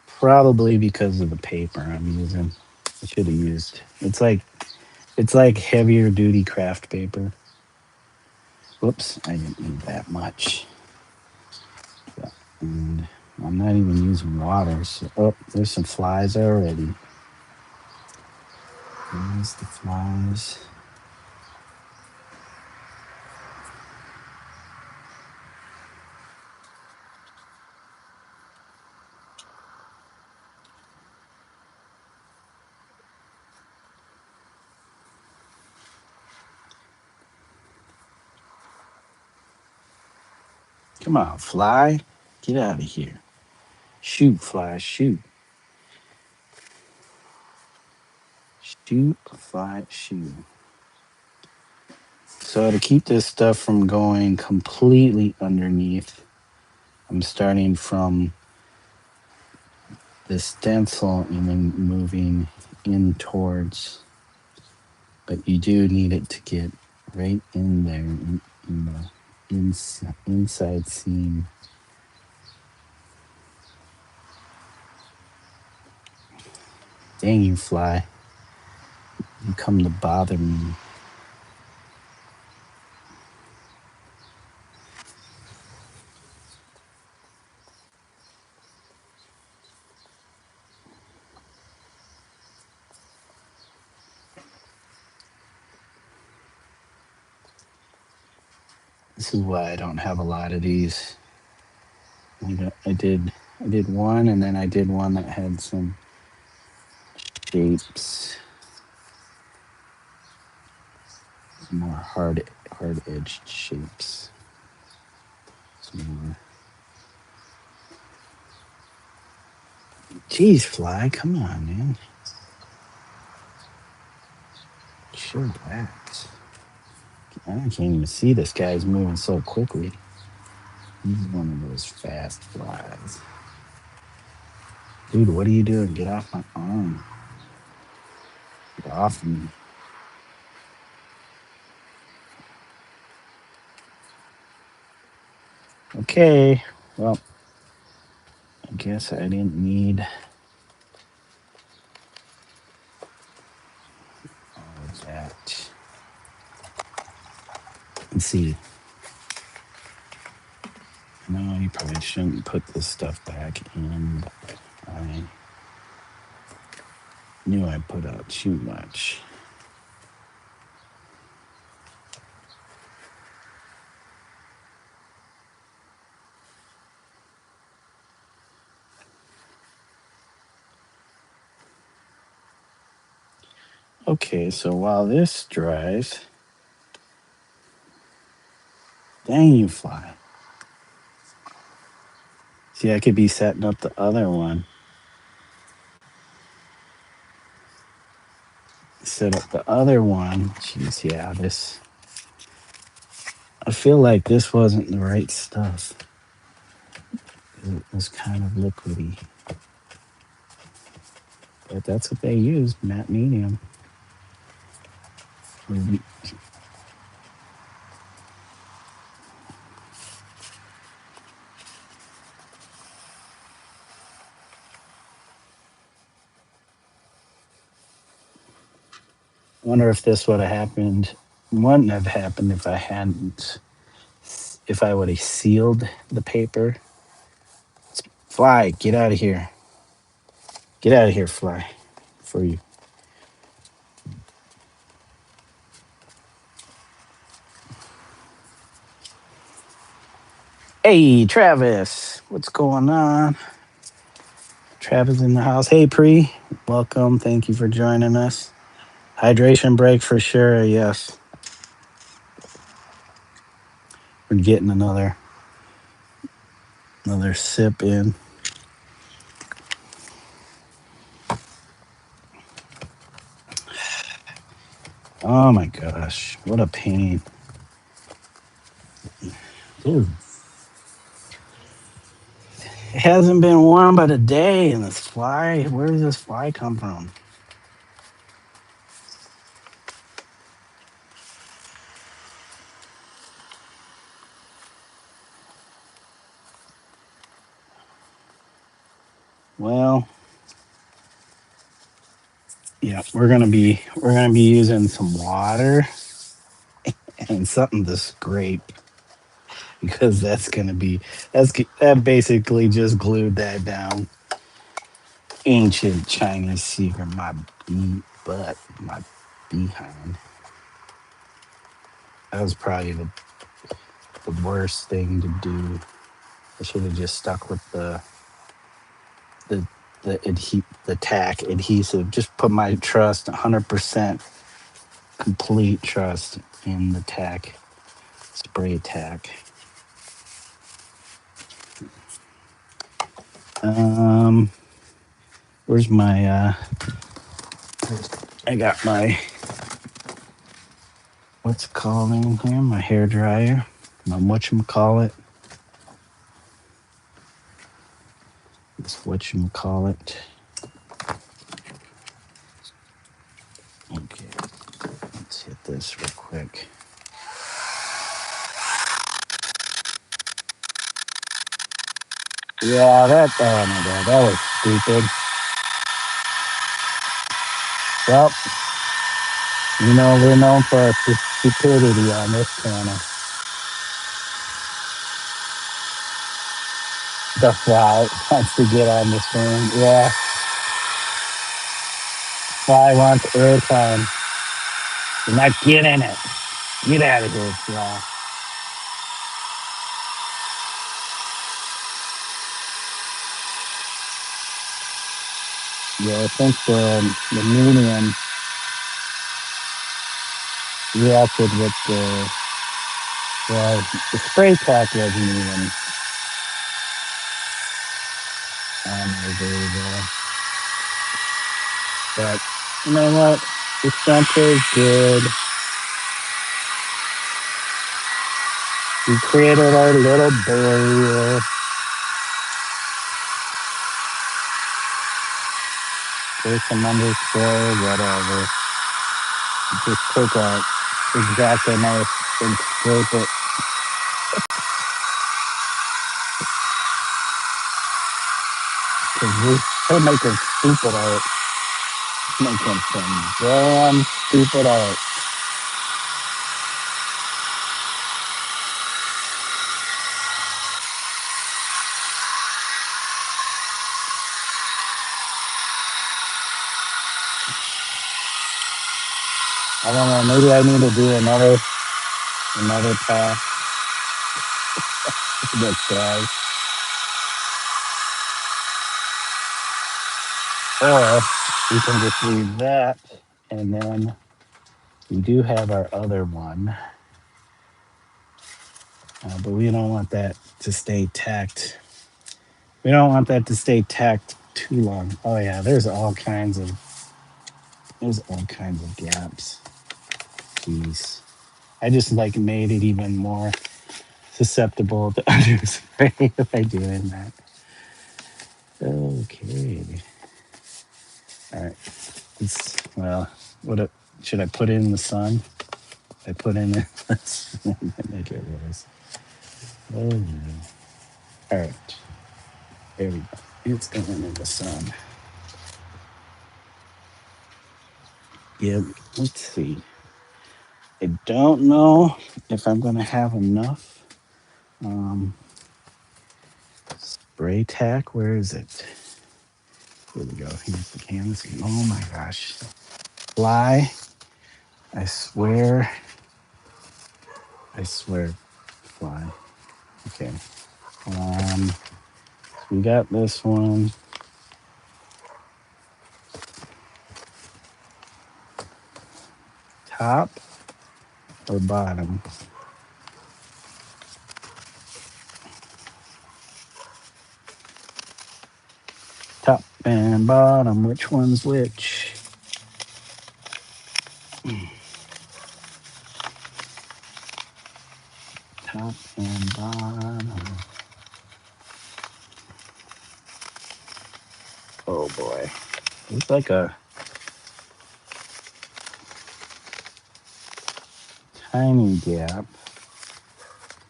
probably because of the paper I'm using. I should have used. It's like heavier duty craft paper. Whoops, I didn't need that much. And I'm not even using water. So, oh, there's some flies already. There's the flies. Come on, fly. Get out of here. Shoot, fly, shoot. Shoot, fly, shoot. So to keep this stuff from going completely underneath, I'm starting from the stencil and then moving in towards, but you do need it to get right in there in the inside seam. Dang you, fly. You come to bother me. This is why I don't have a lot of these. I did one, and then I did one that had some shapes, more hard edged shapes. Some more. Jeez, fly, come on, man. Sure, relax. I can't even see this guy's moving so quickly. He's one of those fast flies. Dude, what are you doing? Get off my arm. Get off me. Okay, well, I guess I didn't need all of that. Let's see. No, you probably shouldn't put this stuff back in. I knew I put out too much. Okay, so while this dries, dang you, fly. See, I could be setting up the other one. set up the other one. Jeez, yeah, this. I feel like this wasn't the right stuff. It was kind of liquidy. But that's what they used, matte medium. Wonder if this would have happened. Wouldn't have happened if I hadn't. If I would have sealed the paper. Fly, get out of here. Get out of here, fly. For you. Hey, Travis. What's going on? Travis in the house. Hey, Pre. Welcome. Thank you for joining us. Hydration break for sure. Yes. We're getting another sip in. Oh my gosh, what a pain. Dude. It hasn't been warm but a day, and this fly, where does this fly come from? Well, yeah, we're gonna be using some water and something to scrape because that basically just glued that down. Ancient Chinese secret, my behind. That was probably the worst thing to do. I should have just stuck with the the tack adhesive. Just put my trust 100% complete trust in the tack spray tack. Where's my I got my what's it called in here? My hair dryer. My whatchamacallit. This whatchamacallit. Okay. Let's hit this real quick. Yeah, oh my god, that was stupid. Well, we're known for our stupidity on this channel. The fly wants to get on the screen. Yeah. Fly wants airtime. You're not getting it. Get out of here, fly. Yeah, I think the medium reacted with the spray pack wasn't even on there very well. But you know what? The center is good. We created our little barrier. There's some underspray, whatever. Just take a exacto knife and scrape it. Because we're making stupid art. Making some damn stupid art. I don't know, maybe I need to do another pass. Good try. Or we can just leave that, and then we do have our other one. But we don't want that to stay tacked. We don't want that to stay tacked too long. Oh yeah, there's all kinds of There's all kinds of gaps. Jeez. I just like made it even more susceptible to underspray by doing that. Okay. All right. Well, should I put it in the sun? I put in it. Let's make it worse. Oh, no. All right. There we go. It's going in the sun. Yeah. Let's see. I don't know if I'm going to have enough spray tack. Where is it? Here we go. Here's the canvas. Oh my gosh. Fly. I swear. I swear. Fly. Okay. So we got this one. Top or bottom? Top and bottom. Which one's which? Top and bottom. Oh boy. It's like a tiny gap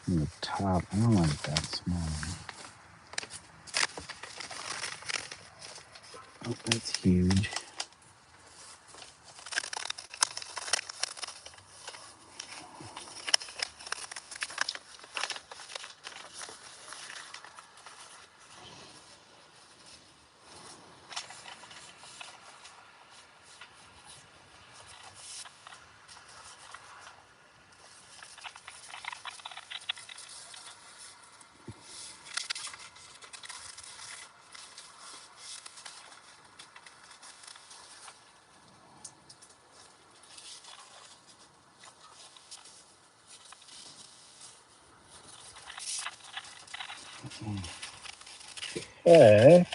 in the top. I don't like that small. Oh, that's huge. Okay.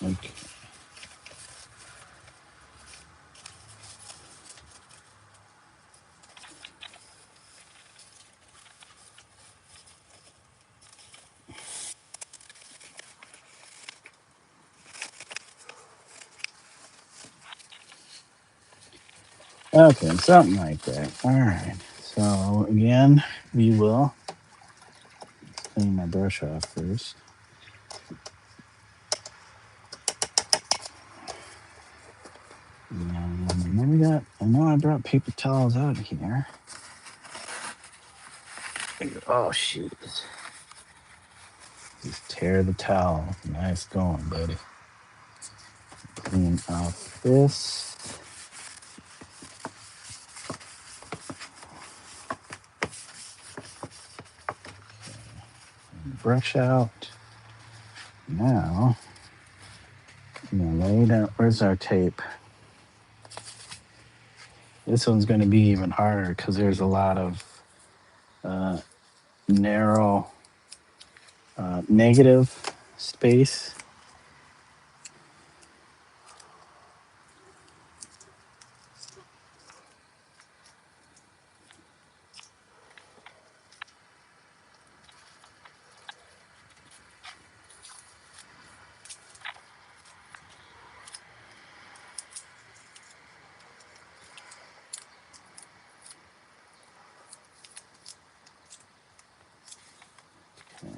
Okay. Okay, something like that. All right. So again, we will clean my brush off first. And then we got, I know I brought paper towels out here. Oh, shoot. Just tear the towel. Nice going, buddy. Clean off this. Brush out. Now, I'm gonna lay down. Where's our tape? This one's going to be even harder because there's a lot of narrow negative space.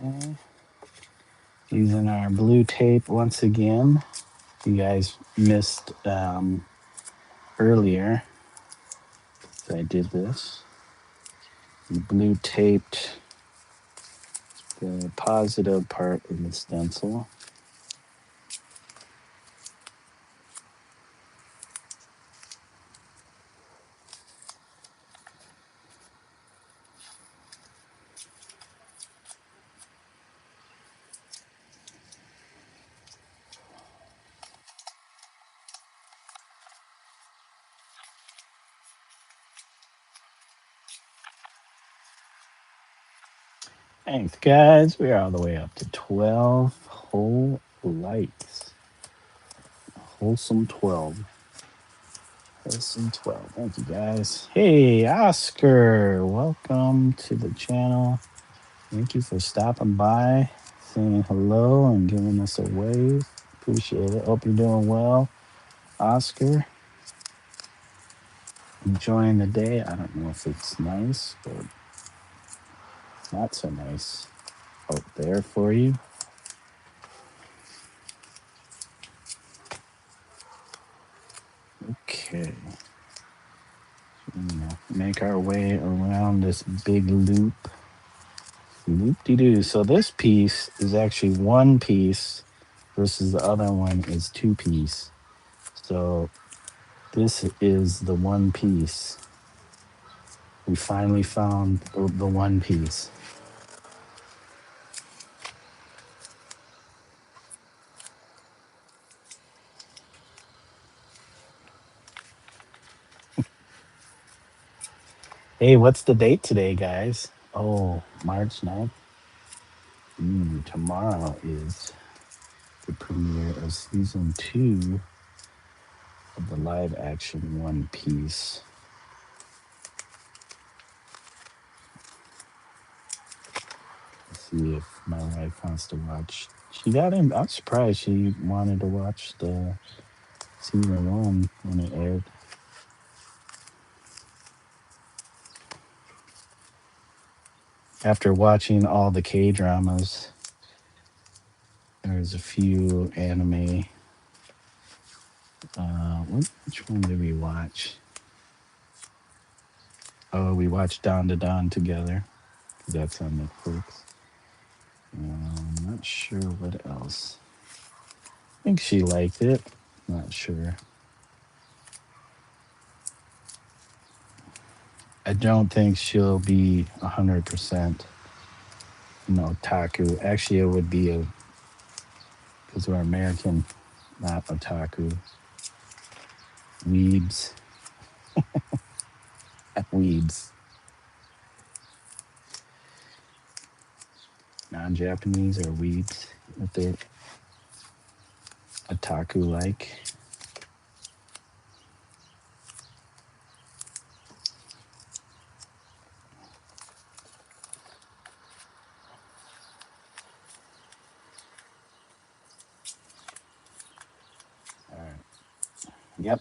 Okay. Using our blue tape once again. You guys missed earlier. So I did this. Blue taped the positive part of the stencil. Thanks, guys. We're all the way up to 12 whole lights. Wholesome 12. Wholesome 12. Thank you, guys. Hey, Oscar. Welcome to the channel. Thank you for stopping by, saying hello, and giving us a wave. Appreciate it. Hope you're doing well, Oscar. Enjoying the day. I don't know if it's nice, but not so nice out there for you. Okay. Make our way around this big loop. Loop-de-doo. So this piece is actually one piece versus the other one is two piece. So this is the one piece. We finally found the one piece. Hey, what's the date today, guys? Oh, March 9th. Tomorrow is the premiere of season 2 of the live action One Piece. Let's see if my wife wants to watch. She got in. I'm surprised she wanted to watch the season 1 when it aired. After watching all the K-dramas, there's a few anime. Which one did we watch? Oh, we watched Dawn to Dawn together. That's on Netflix. I'm not sure what else. I think she liked it. Not sure. I don't think she'll be 100%, otaku. Actually, it would be because we're American, not otaku. Weebs. Weebs. Non-Japanese or weebs, if they're otaku-like. All right. Yep.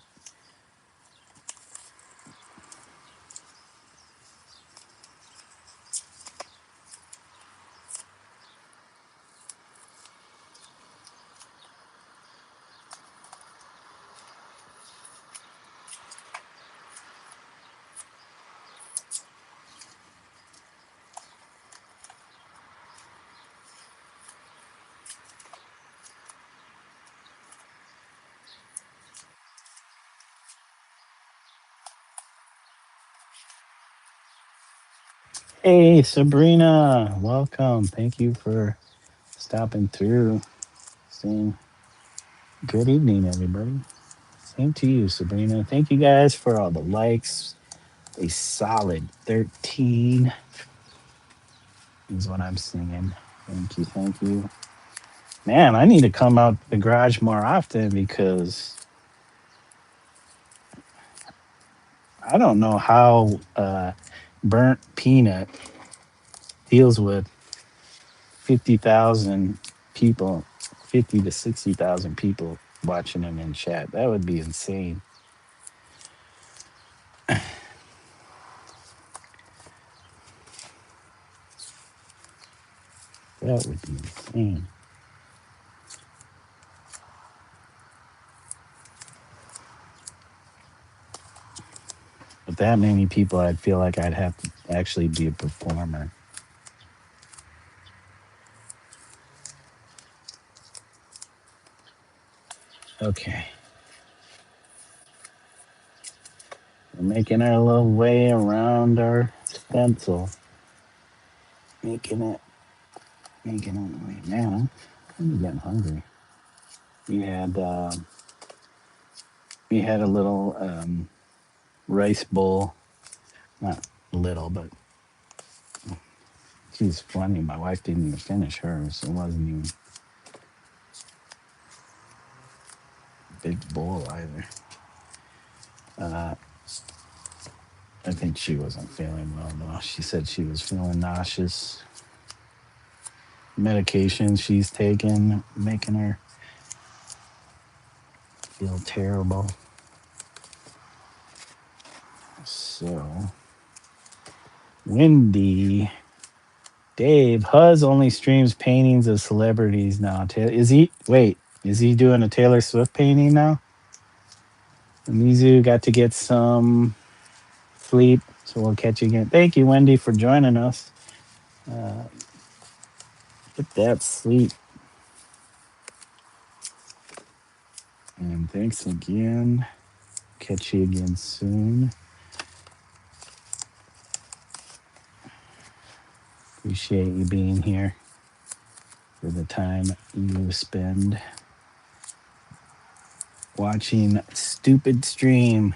Hey, Sabrina. Welcome. Thank you for stopping through. Saying good evening, everybody. Same to you, Sabrina. Thank you guys for all the likes. A solid 13 is what I'm seeing. Thank you. Thank you. Man, I need to come out the garage more often because I don't know how Burnt Peanut deals with 50,000 people, 50 to 60,000 people watching him in chat. That would be insane. That would be insane. that many people, I'd feel like I'd have to actually be a performer. Okay. We're making our little way around our stencil. Making it. Wait, man, I'm getting hungry. We had a little rice bowl, not little, but she's funny. My wife didn't even finish hers. It wasn't even a big bowl either. I think she wasn't feeling well though. She said she was feeling nauseous. Medication she's taking making her feel terrible. So, Wendy, Dave, Huz only streams paintings of celebrities now. Is he? Wait, is he doing a Taylor Swift painting now? Omizu got to get some sleep, so we'll catch you again. Thank you, Wendy, for joining us. Get that sleep. And thanks again. Catch you again soon. Appreciate you being here for the time you spend watching stupid stream.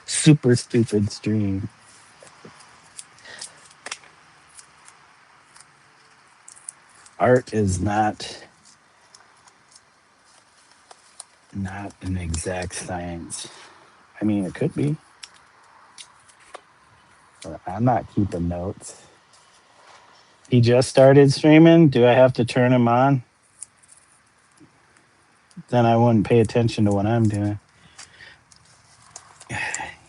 Super stupid stream. Art is not an exact science. I mean, it could be, but I'm not keeping notes. He just started streaming. Do I have to turn him on? Then I wouldn't pay attention to what I'm doing.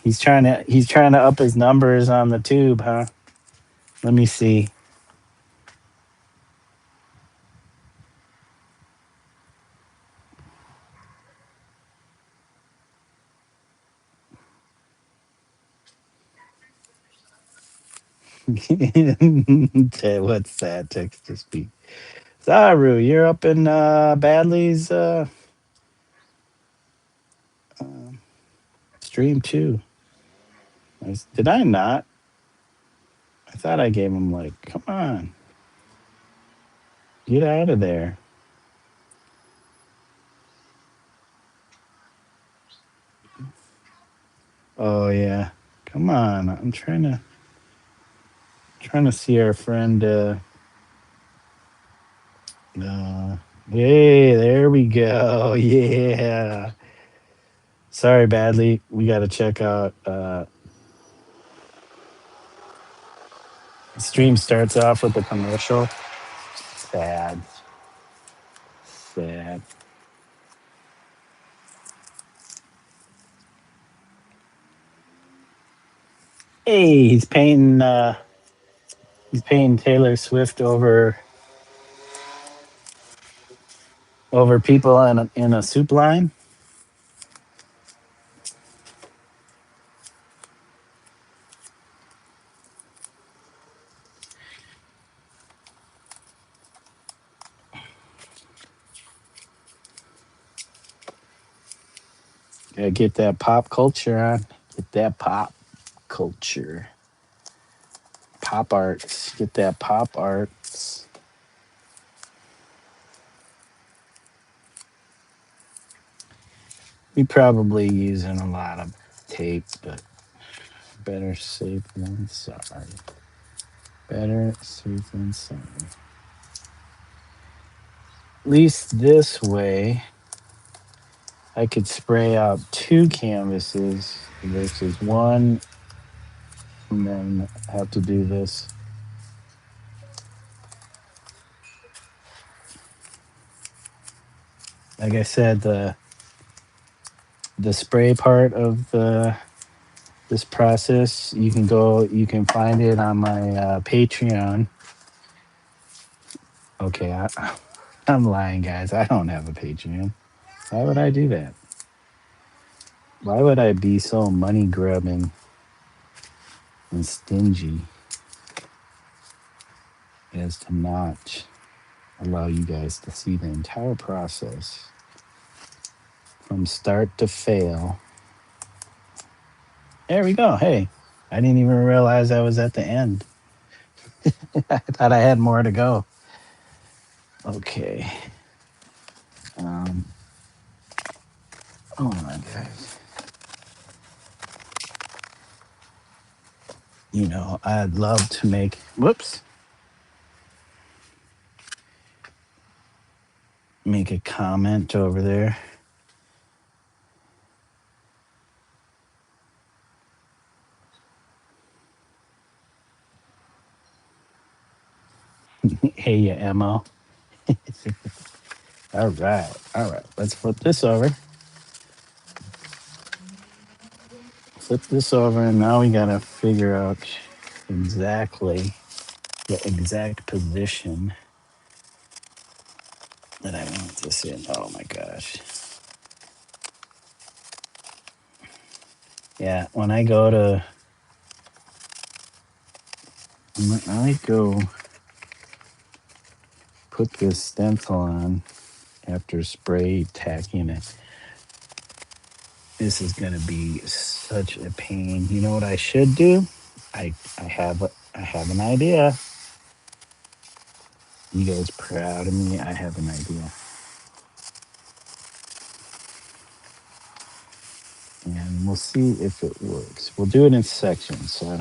He's trying to up his numbers on the tube, huh? Let me see. What's that text to speak? Zaru, you're up in Badley's stream too. Did I not? I thought I gave him like, come on, get out of there. Oh yeah, come on. I'm trying to see our friend. Hey, there we go. Yeah. Sorry, Badly. We got to check out. Stream starts off with a commercial. Sad. Sad. Hey, he's painting. He's painting Taylor Swift over people in a soup line. Gotta get that pop culture on. Get that pop culture. Pop arts. Get that pop arts. We probably using a lot of tape, but better safe than sorry. Better safe than sorry. At least this way, I could spray out 2 canvases versus 1, and then have to do this. Like I said, the spray part of this process, you can find it on my Patreon. Okay, I'm lying, guys. I don't have a Patreon. Why would I do that? Why would I be so money grubbing and stingy as to not allow you guys to see the entire process from start to fail? There we go. Hey, I didn't even realize I was at the end. I thought I had more to go. Okay. Um, oh my guys. You know, I'd love to make, whoops, make a comment over there. Hey, you Mo. All right. All right. Let's flip this over. Flip this over, and now we got to figure out exactly the exact position that I want this in. Oh my gosh. Yeah, when I go put this stencil on after spray tacking it, this is gonna be such a pain. You know what I should do? I have an idea. You guys proud of me? I have an idea. And we'll see if it works. We'll do it in sections so I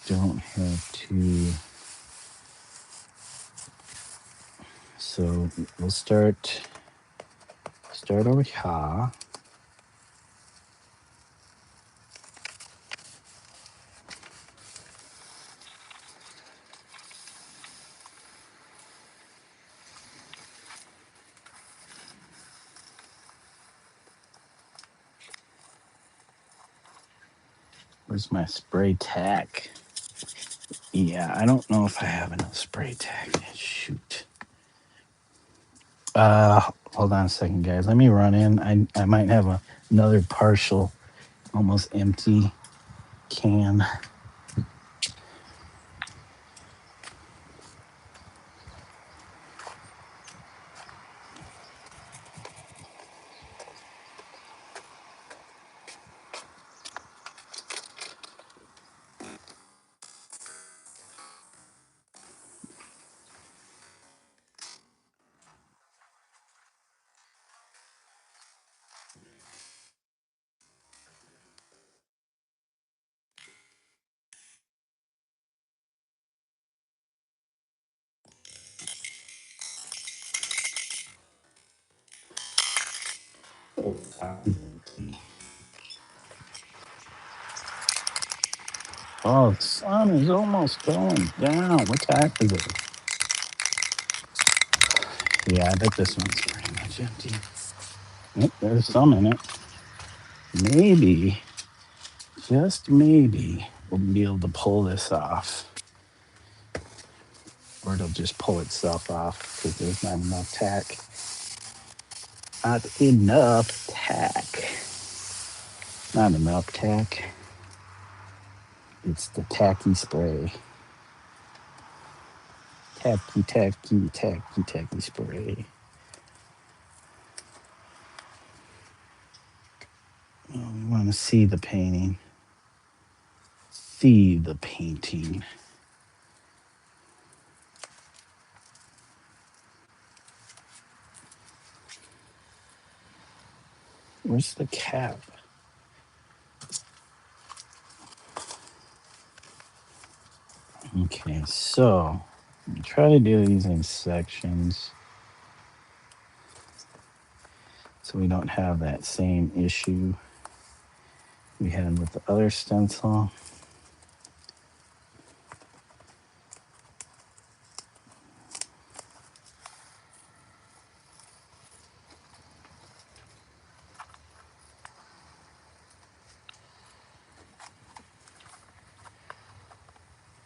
don't have to. So we'll start over here. Where's my spray tack? Yeah, I don't know if I have enough spray tack. Shoot. Hold on a second, guys. Let me run in. I might have another partial, almost empty can. Oh, the sun is almost going down. What time is it? Yeah, I bet this one's pretty much empty. Yep, there's some in it. Maybe, just maybe, we'll be able to pull this off. Or it'll just pull itself off because there's not enough tack. Not enough tack. Not enough tack. It's the tacky spray. Tacky, tacky, tacky, tacky spray. Oh, we want to see the painting. See the painting. Where's the cap? Okay, so try to do these in sections so we don't have that same issue we had with the other stencil.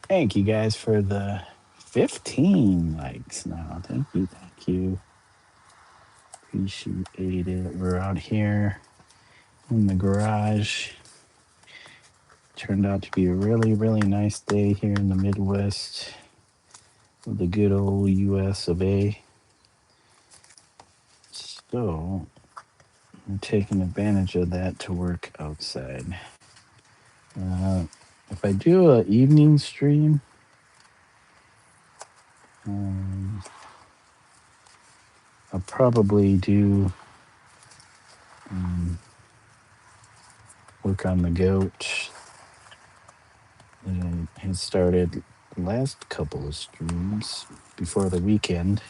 Thank you guys for the 15 likes now. Thank you. Appreciate it. We're out here in the garage. Turned out to be a really, really nice day here in the Midwest of the good old US of A. So I'm taking advantage of that to work outside. If I do an evening stream, I'll probably do work on the goat that I had started the last couple of streams before the weekend.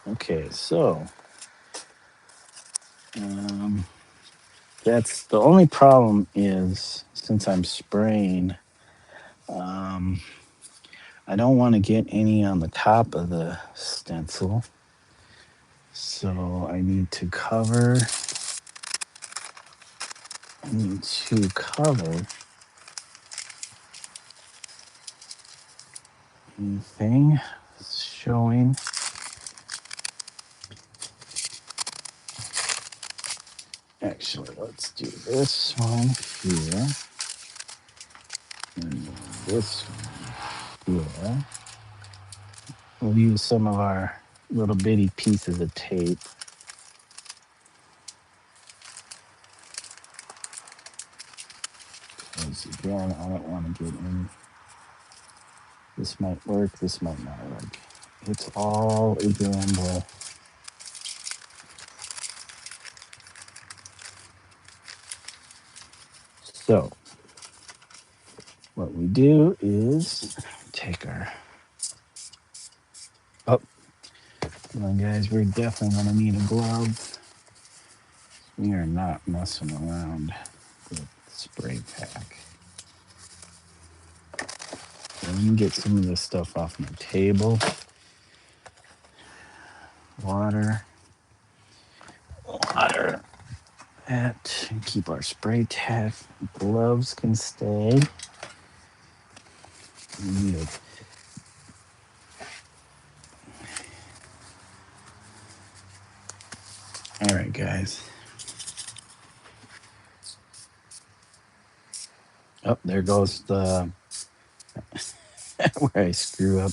Okay, so that's the only problem is since I'm spraying, I don't want to get any on the top of the stencil. So I need to cover anything showing. Actually, let's do this one here. And this one here. We'll use some of our little bitty pieces of tape. Because again, I don't want to get any. This might work, this might not work. It's all a gamble. So, what we do is take our. Oh, come on, guys, we're definitely going to need a glove. We are not messing around with spray pack. Let me get some of this stuff off my table. Water. That. Keep our spray tack. Gloves can stay. We need a all right, guys. Oh, there goes the where I screw up.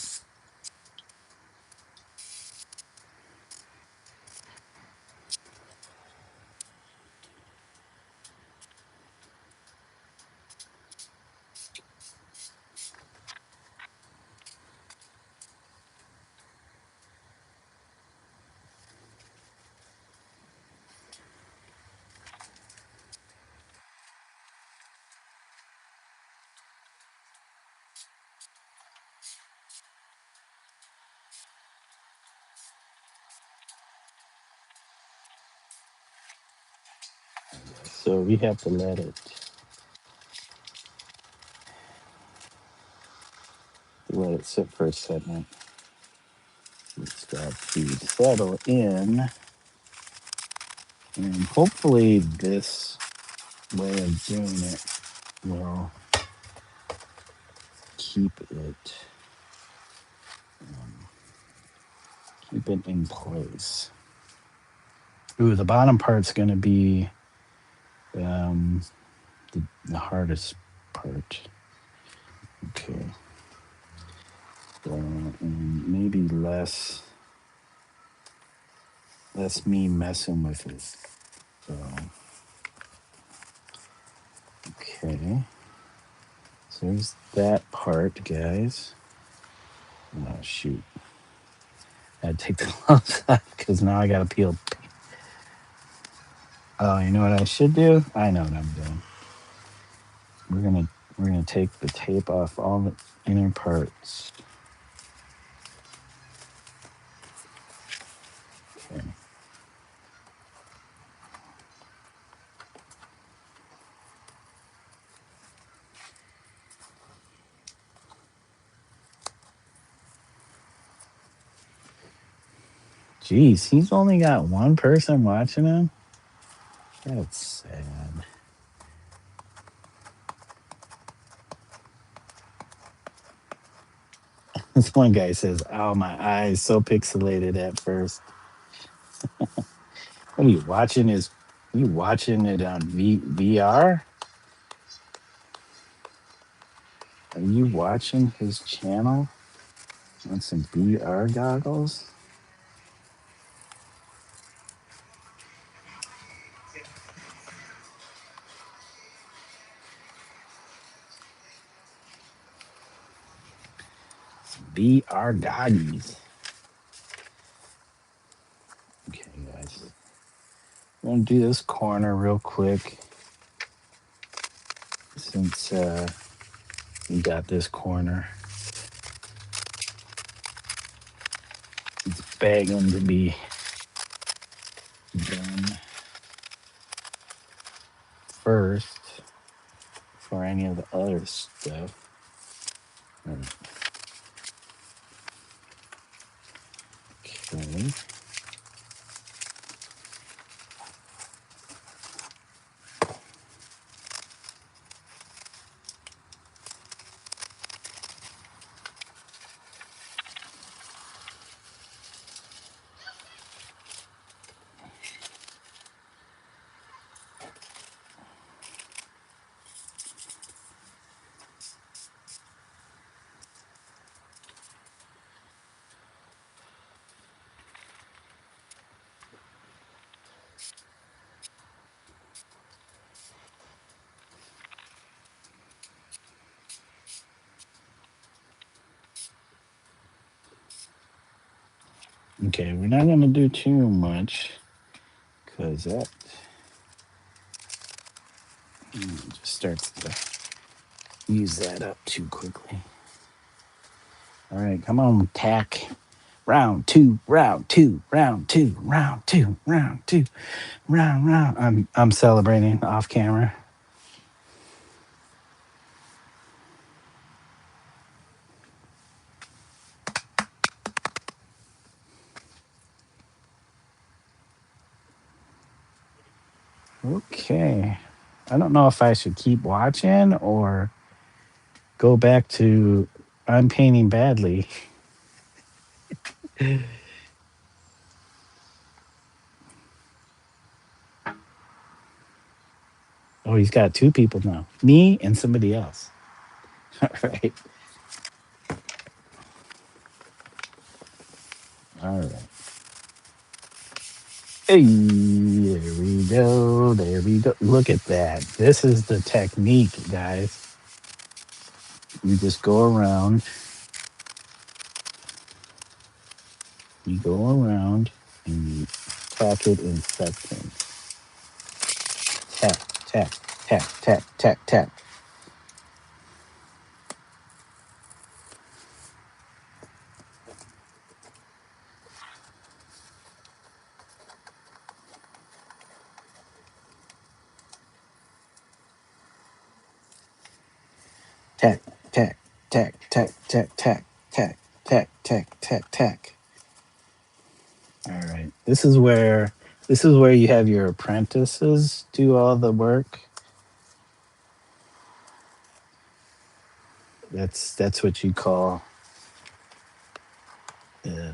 So we have to let it sit for a second. It's got to settle in. And hopefully this way of doing it will keep it in place. Ooh, the bottom part's going to be the hardest part. Okay. So, maybe less me messing with it. So, okay. So there's that part, guys. Oh, shoot. I had to take the gloves off because now I got to peel. Oh, you know what I should do? I know what I'm doing. We're gonna take the tape off all the inner parts. Okay. Jeez, he's only got one person watching him. That's sad. This one guy says, "Oh, my eyes so pixelated at first." What are you watching? You watching it on VR? Are you watching his channel on some VR goggles? Some VR doggies. Okay, guys. I'm gonna do this corner real quick since we got this corner. It's begging to be done first for any of the other stuff. Okay. Okay, we're not gonna do too much because that just starts to use that up too quickly. All right, come on, tack. Round two, round two, round two, round two, round two, round. I'm celebrating off camera. Okay. I don't know if I should keep watching or go back to I'm painting badly. Oh, he's got two people now. Me and somebody else. All right. All right. Hey, there we go. There we go. Look at that. This is the technique, guys. You just go around. You go around and you tack it in sections. Tack, tack, tack, tack, tack, tack. Tack, tack, tack, tack, tack, tack, tack, tack, tack, tack, tack. All right. This is where you have your apprentices do all the work. That's what you call uh,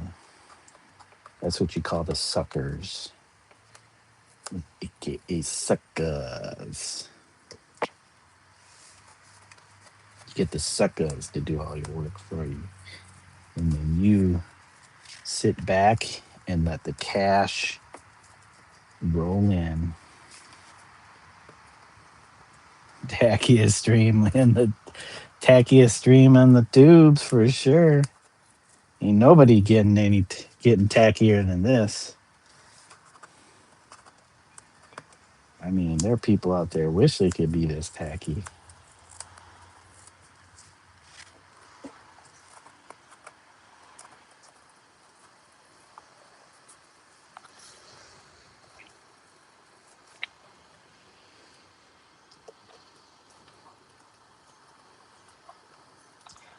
that's what you call the suckers, aka suckers. You get the suckers to do all your work for you, and then you sit back and let the cash roll in. Tackiest stream in the tackiest stream on the tubes for sure. Ain't nobody getting tackier than this. I mean, there are people out there wish they could be this tacky.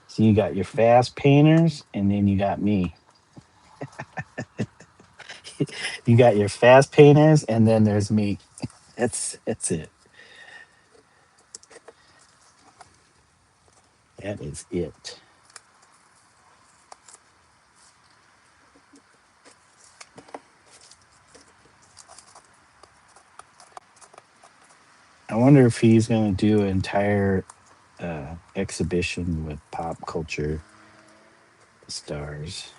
So you got your fast painters, and then you got me. You got your fast painters, and then there's me. That's it. That is it. I wonder if he's gonna do an entire exhibition with pop culture stars.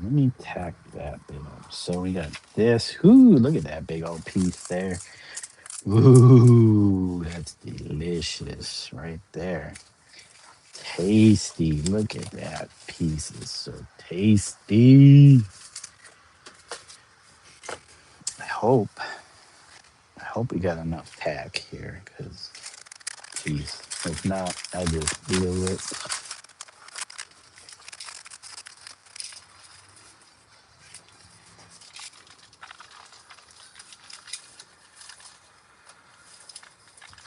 Let me tack that bit up. So we got this. Ooh, look at that big old piece there. Ooh, that's delicious right there. Tasty. Look at that piece. It's so tasty. I hope. I hope we got enough tack here, because, geez, if not, I just blew it.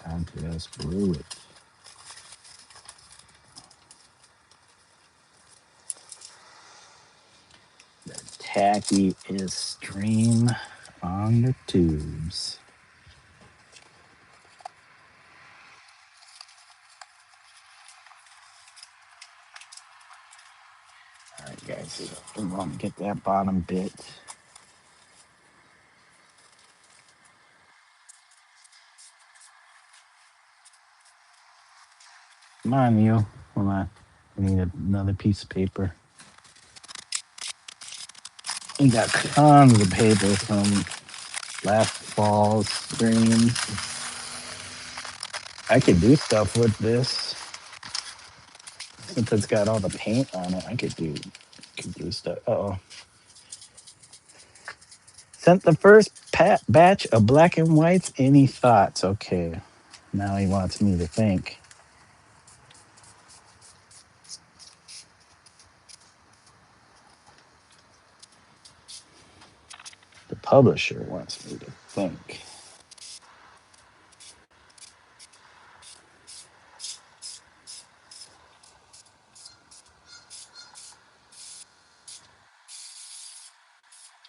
I just blew it. The tacky is stream on the tubes. All right, guys, we want to get that bottom bit. Come on, you. Hold on. I need another piece of paper. We got tons of paper from last fall's stream. I could do stuff with this. Since it's got all the paint on it, I could do stuff. Uh-oh. Sent the first batch of black and whites. Any thoughts? Okay. Now he wants me to think. The publisher wants me to think.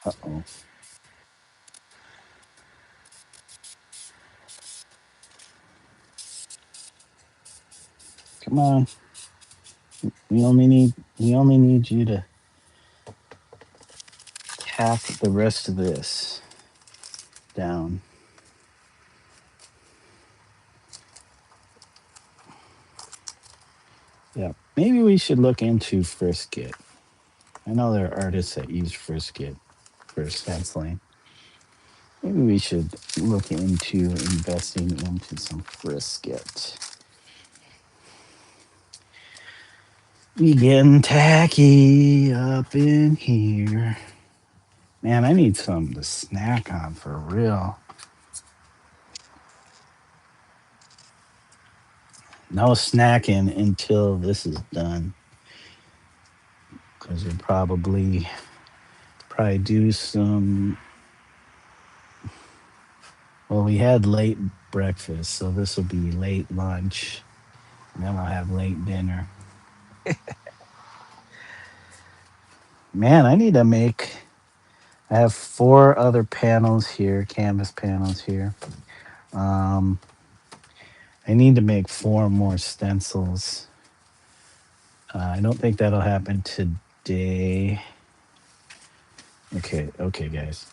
Uh-oh. Come on. We only need you to tap the rest of this down. Yeah. Maybe we should look into Frisket. I know there are artists that use Frisket for stenciling. Maybe we should look into investing into some Frisket. We getting tacky up in here. Man, I need something to snack on for real. No snacking until this is done. Because we'll probably do some. Well, we had late breakfast, so this will be late lunch. And then we'll have late dinner. Man, I need to make. I have 4 other panels here, canvas panels here. I need to make 4 more stencils. I don't think that'll happen today. Okay, guys.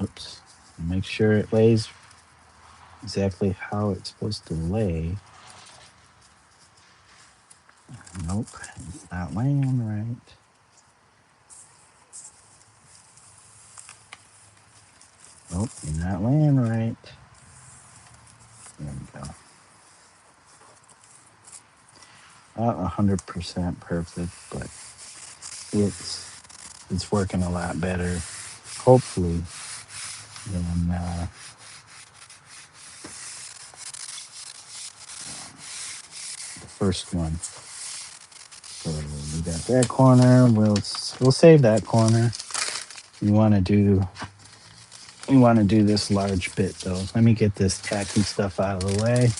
Oops. Make sure it lays exactly how it's supposed to lay. Nope, it's not laying right. Nope, you're not laying right. There we go. Not 100% perfect, but it's working a lot better, hopefully, than the first one. So we got that corner. We'll save that corner. We want to do this large bit though. Let me get this tacky stuff out of the way.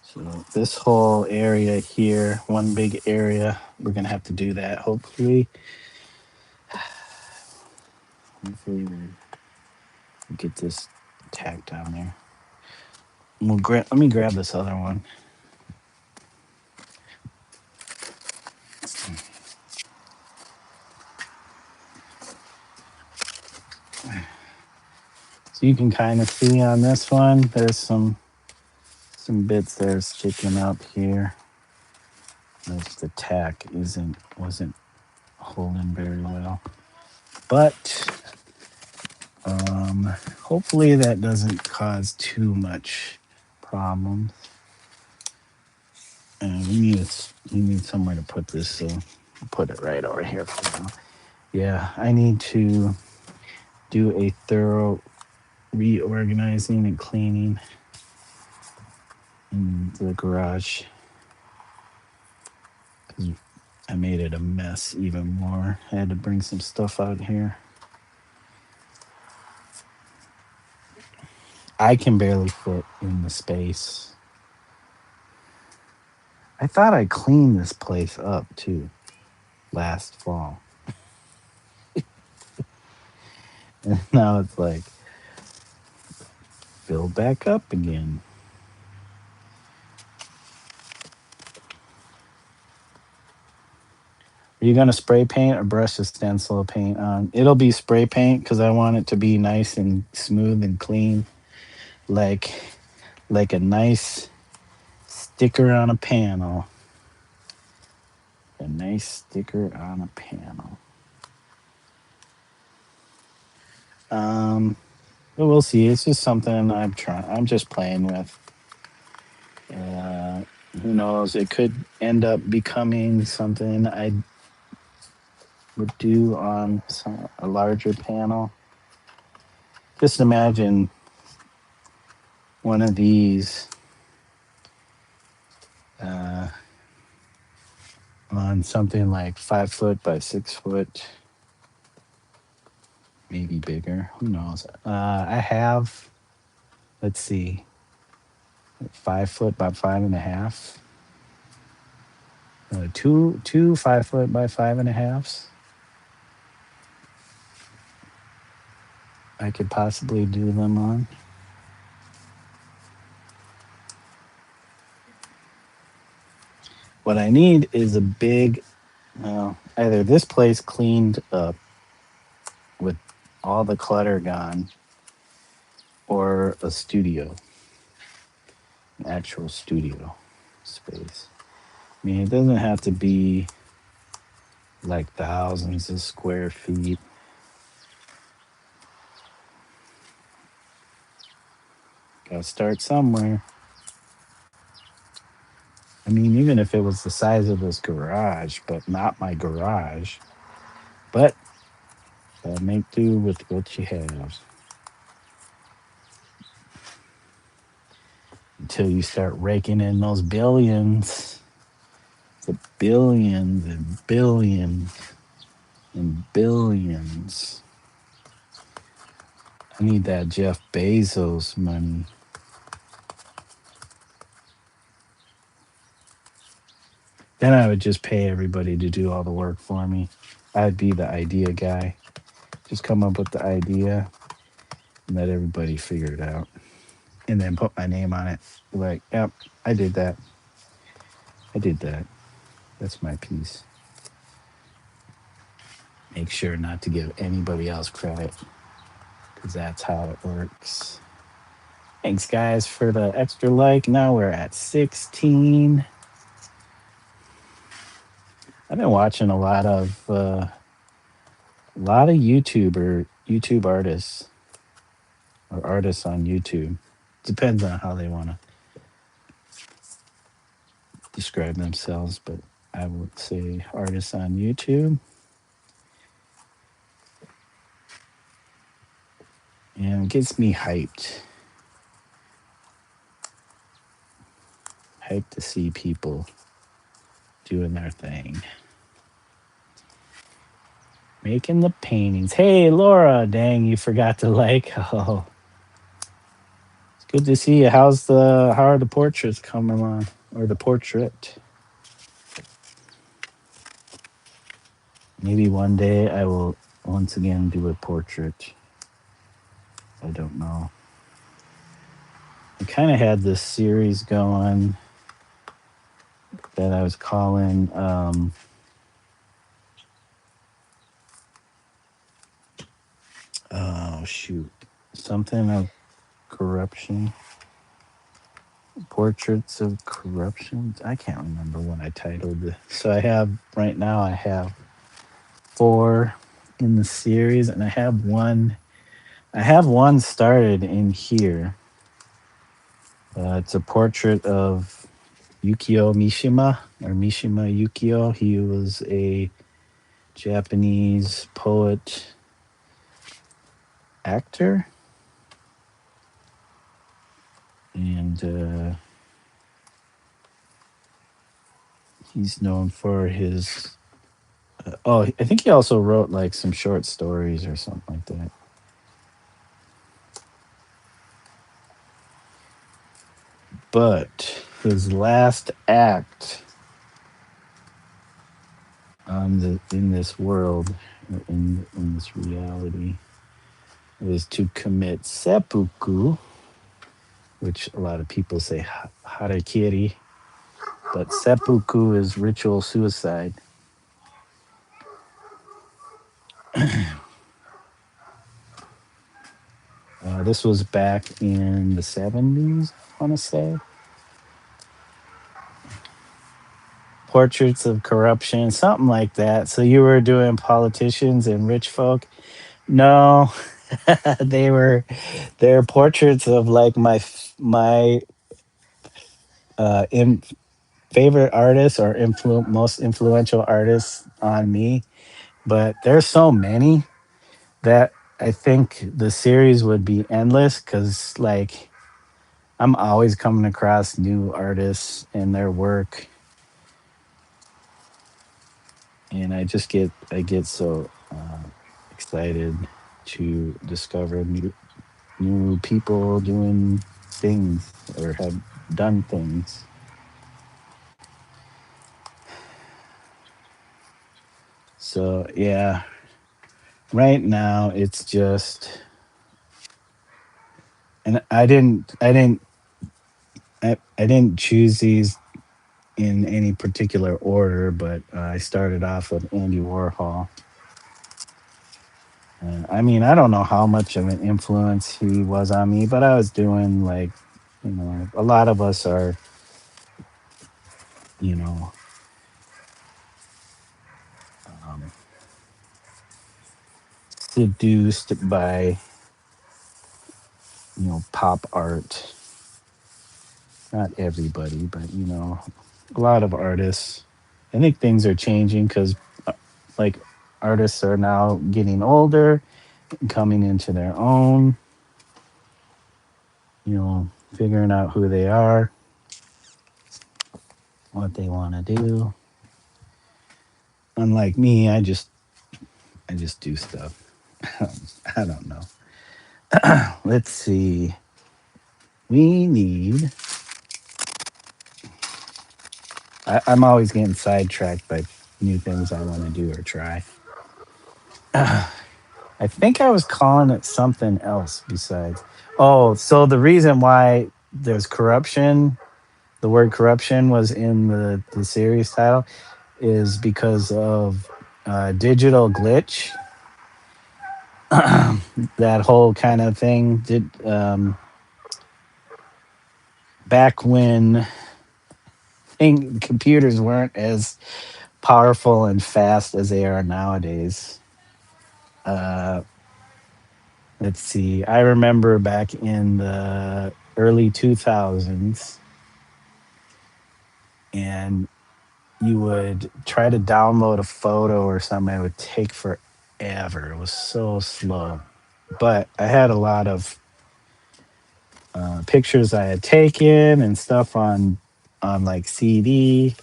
So this whole area here, one big area, we're gonna have to do that. Hopefully we get this tacked down there. Let me grab this other one. So you can kind of see on this one, there's some bits there sticking up here. The tack wasn't holding very well, but hopefully that doesn't cause too much problems. And we need somewhere to put this, so I'll put it right over here for now. Yeah, I need to do a thorough reorganizing and cleaning in the garage. I made it a mess even more. I had to bring some stuff out here. I can barely fit in the space. I thought I cleaned this place up too last fall. And now it's like filled back up again. Are you gonna spray paint or brush the stencil paint on? It'll be spray paint because I want it to be nice and smooth and clean, like a nice sticker on a panel. A nice sticker on a panel. But we'll see. It's just something I'm just playing with. Who knows? It could end up becoming something I would do on a larger panel. Just imagine one of these on something like 5 foot by 6 foot, maybe bigger. Who knows? I have, let's see, 5 foot by 5.5. Two 5 foot by 5.5s. I could possibly do them on. What I need is a big, either this place cleaned up with all the clutter gone, or a studio, an actual studio space. I mean, it doesn't have to be like thousands of square feet. Gotta start somewhere. I mean, even if it was the size of this garage, but not my garage. But make do with what you have. Until you start raking in those billions. The billions and billions and billions. I need that Jeff Bezos money. Then I would just pay everybody to do all the work for me. I'd be the idea guy. Just come up with the idea and let everybody figure it out. And then put my name on it. Like, yep, I did that. I did that. That's my piece. Make sure not to give anybody else credit, because that's how it works. Thanks, guys, for the extra like. Now we're at 16. I've been watching a lot of A lot of YouTube artists or artists on YouTube. Depends on how they want to describe themselves, but I would say artists on YouTube. And it gets me hyped to see people doing their thing, making the paintings. Hey, Laura, dang, you forgot to like. Oh, it's good to see you. How are the portraits coming along, or the portrait? Maybe one day I will once again do a portrait. I don't know. I kind of had this series going that I was calling oh shoot, something of corruption, portraits of corruption. I can't remember what I titled it. So I have right now, I have four in the series, and I have one started in here. It's a portrait of Yukio Mishima, or Mishima Yukio. He was a Japanese poet, actor, and he's known for his. Oh, I think he also wrote like some short stories or something like that. But his last act in this world, in this reality, was to commit seppuku, which a lot of people say harakiri, but seppuku is ritual suicide. This was back in the 70s, I want to say. Portraits of corruption, something like that. So you were doing politicians and rich folk? No, they're portraits of like my in favorite artists or most influential artists on me. But there's so many that I think the series would be endless, because like I'm always coming across new artists and their work, and I get so excited to discover new people doing things or have done things. So yeah, right now it's just, and I didn't choose these in any particular order, but I started off with Andy Warhol. I mean, I don't know how much of an influence he was on me, but I was doing like, a lot of us are, you know, um, seduced by, pop art. Not everybody, but, a lot of artists. I think things are changing because, like, artists are now getting older and coming into their own, figuring out who they are, what they want to do. Unlike me, I just do stuff. I don't know. Let's see. We need. I'm always getting sidetracked by new things I want to do or try. I think I was calling it something else besides. Oh, so the reason why there's corruption, the word corruption was in the series title, is because of digital glitch. That whole kind of thing did back when computers weren't as powerful and fast as they are nowadays. Uh, let's see. I remember back in the early 2000s, and you would try to download a photo or something. It would take forever. It was so slow. But I had a lot of pictures I had taken and stuff on like CD-ROM,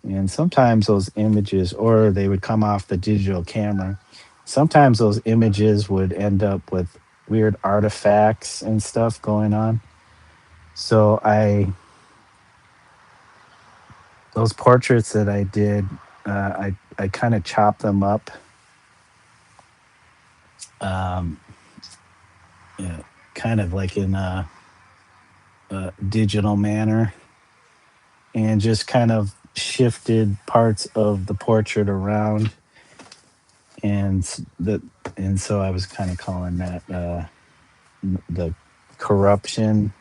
and sometimes those images, or they would come off the digital camera. Sometimes those images would end up with weird artifacts and stuff going on. So those portraits that I did, I kind of chopped them up, um, yeah, kind of like in a digital manner, and just kind of shifted parts of the portrait around, and the and so I was kind of calling that the corruption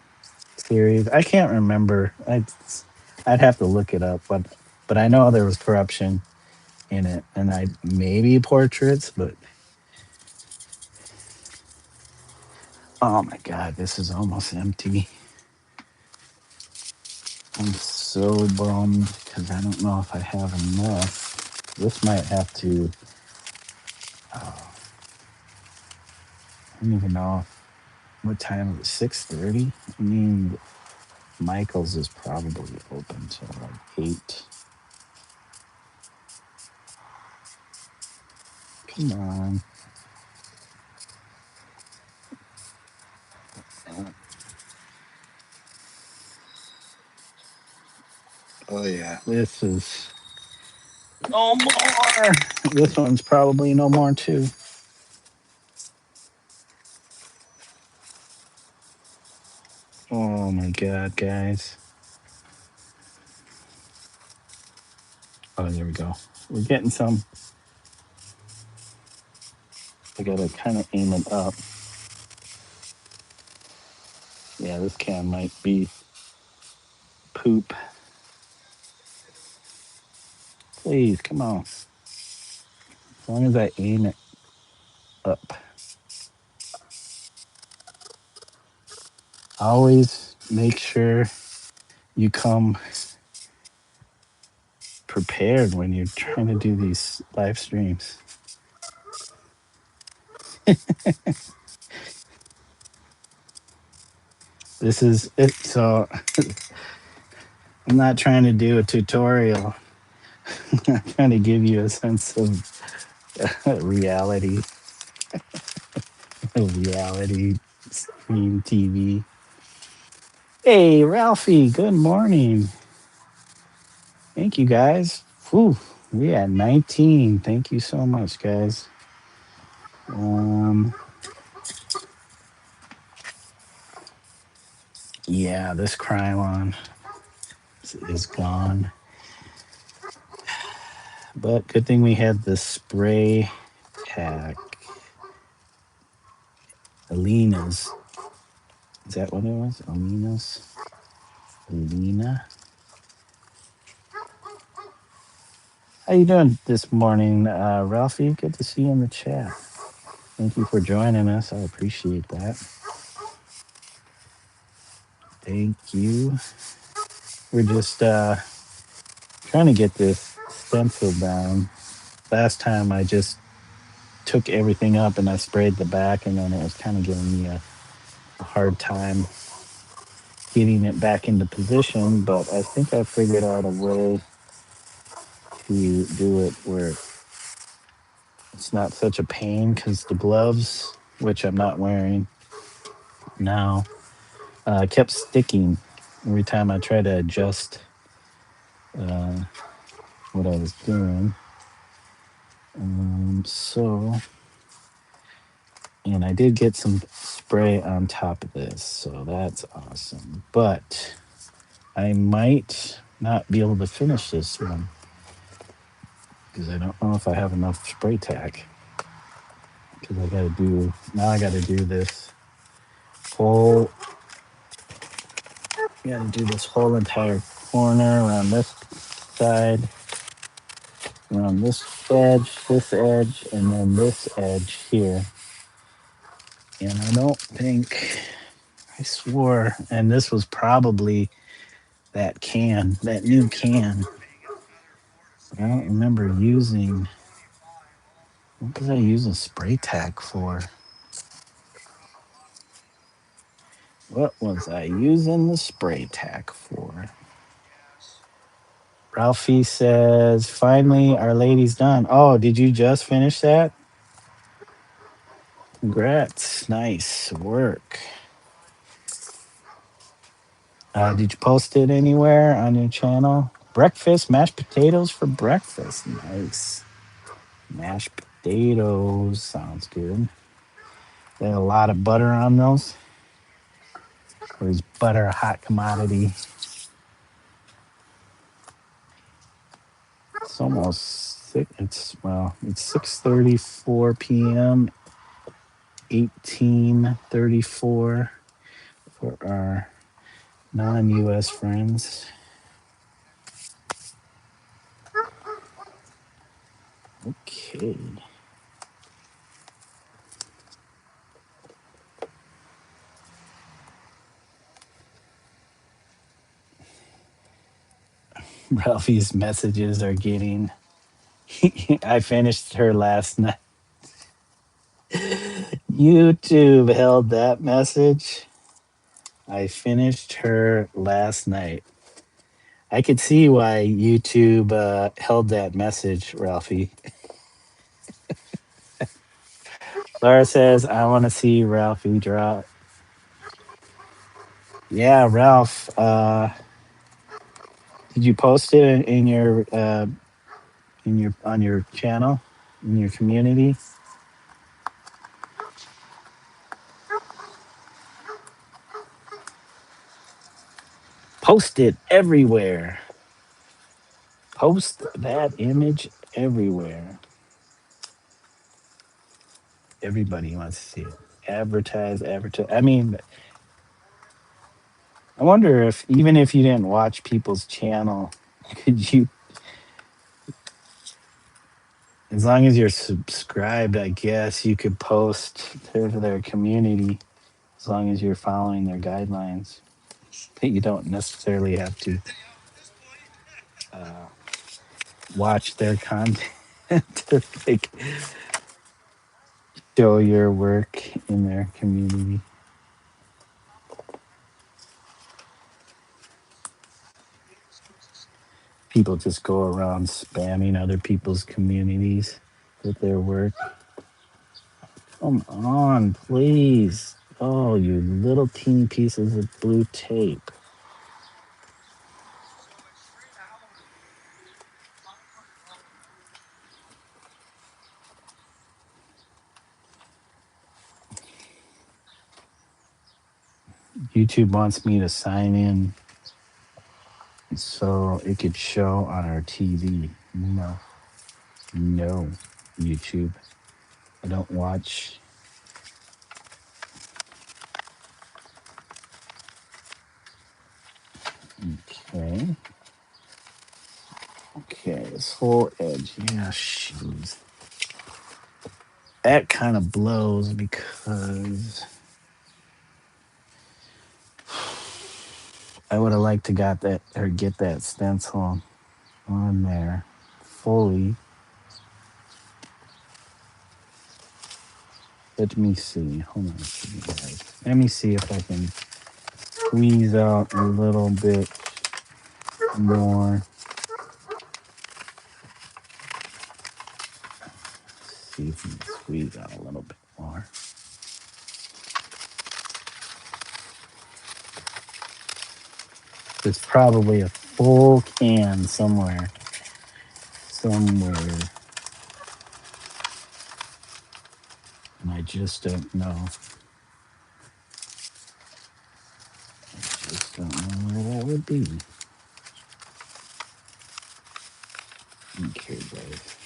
series. I can't remember. I'd have to look it up, but I know there was corruption in it, and I maybe portraits, but oh my god, this is almost empty. I'm so bummed because I don't know if I have enough. This might have to. Oh, I don't even know what time is it. 6:30. I mean, Michael's is probably open till like 8. Come on. Oh yeah, this is no more. This one's probably no more too. Oh my god, guys. Oh, there we go. We're getting some. I gotta kind of aim it up. Yeah, this can might be poop. Please, come on. As long as I aim it up. Always make sure you come prepared when you're trying to do these live streams. This is it. So I'm not trying to do a tutorial. I'm trying to give you a sense of reality, reality stream TV. Hey, Ralphie, good morning. Thank you, guys. Whew, we at 19. Thank you so much, guys. Um, yeah, this Krylon is gone. But good thing we had the spray pack. Alina's. Is that what it was? Alina's? Alina? How you doing this morning, Ralphie? Good to see you in the chat. Thank you for joining us. I appreciate that. Thank you. We're just trying to get this stencil down. Last time I just took everything up and I sprayed the back, and then it was kind of giving me a hard time getting it back into position. But I think I figured out a way to do it where it's not such a pain, because the gloves, which I'm not wearing now, kept sticking every time I tried to adjust uh, what I was doing. So, and I did get some spray on top of this, so that's awesome. But I might not be able to finish this one because I don't know if I have enough spray tack. Because I gotta do this whole, gotta do this whole entire corner around this side. around this edge, and then this edge here. And I don't think, I swore, and this was probably that can, that new can. I don't remember using, what was I using spray tack for? What was I using the spray tack for? Ralphie says, finally, Our Lady's done. Oh, did you just finish that? Congrats. Nice work. Did you post it anywhere on your channel? Breakfast, mashed potatoes for breakfast. Nice. Mashed potatoes. Sounds good. They have a lot of butter on those. Or is butter a hot commodity? It's almost six. It's 6:34 p.m. 18:34 for our non-U.S. friends. Okay. Ralphie's messages are getting. I finished her last night. YouTube held that message. I finished her last night. I could see why YouTube held that message, Ralphie. Laura says, I want to see Ralphie draw. Yeah, Ralph, did you post it in your on your channel, in your community? Post it everywhere. Post that image everywhere. Everybody wants to see it. Advertise. I mean, I wonder if even if you didn't watch people's channel, could you, as long as you're subscribed, I guess you could post to their community as long as you're following their guidelines. But you don't necessarily have to watch their content to like show your work in their community. People just go around spamming other people's communities with their work. Come on, please. Oh, you little teeny pieces of blue tape. YouTube wants me to sign in so it could show on our TV. No, YouTube. I don't watch. Okay. Okay, this whole edge. Yeah, shoes. That kind of blows because I would have liked to got that or get that stencil on there fully. Let me see. Hold on a second, guys. Let me see if I can squeeze out a little bit more. See if we can squeeze out a little bit more. There's probably a full can somewhere. And I just don't know. I just don't know where that would be. Okay, guys.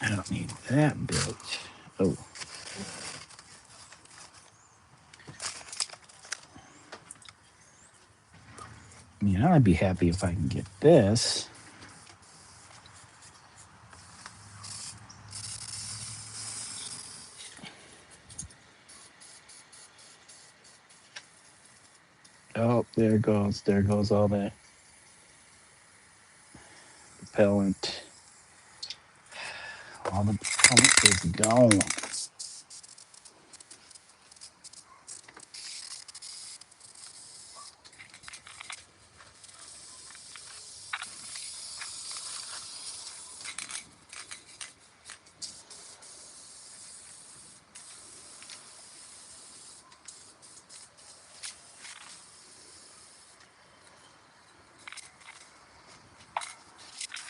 I don't need that bitch. Oh. mean, I'd be happy if I can get this. Oh, there goes. There goes all the propellant. All the propellant is gone.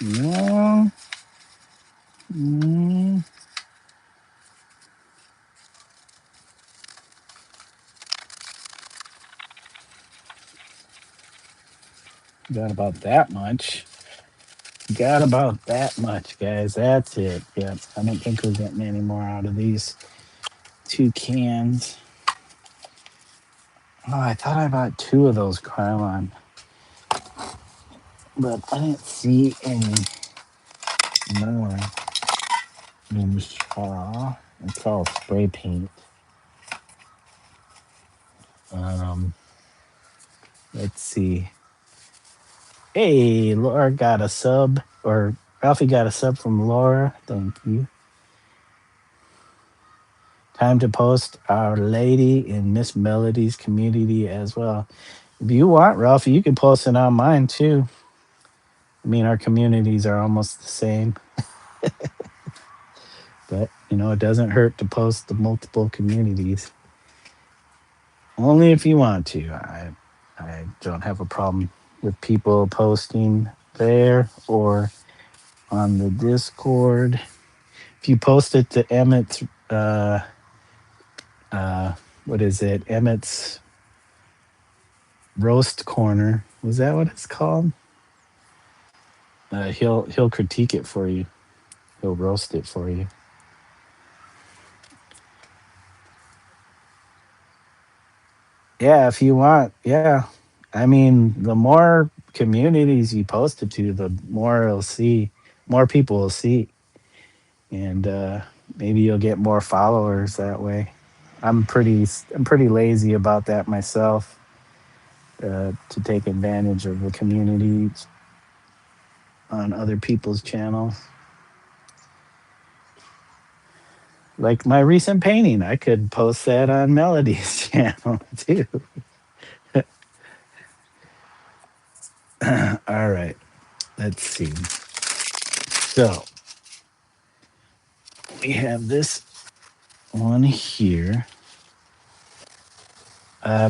No. Mm, got about that much. Got about that much, guys. That's it. Yep. I don't think we're getting any more out of these 2 cans. Oh, I thought I bought 2 of those Krylon, but I didn't see any more. It's all spray paint. Um, let's see. Hey, Laura got a sub, or Ralphie got a sub from Laura. Thank you. Time to post Our Lady in Miss Melody's community as well. If you want, Ralphie, you can post it on mine too. I mean, our communities are almost the same, but it doesn't hurt to post the multiple communities. Only if you want to. I don't have a problem with people posting there or on the Discord. If you post it to Emmett's, what is it? Emmett's roast corner. Was that what it's called? He'll critique it for you. He'll roast it for you. Yeah, if you want. Yeah. I mean, the more communities you post it to, the more people will see. And maybe you'll get more followers that way. I'm pretty lazy about that myself, to take advantage of the community on other people's channels. Like my recent painting, I could post that on Melody's channel too. All right, let's see. So we have this one here.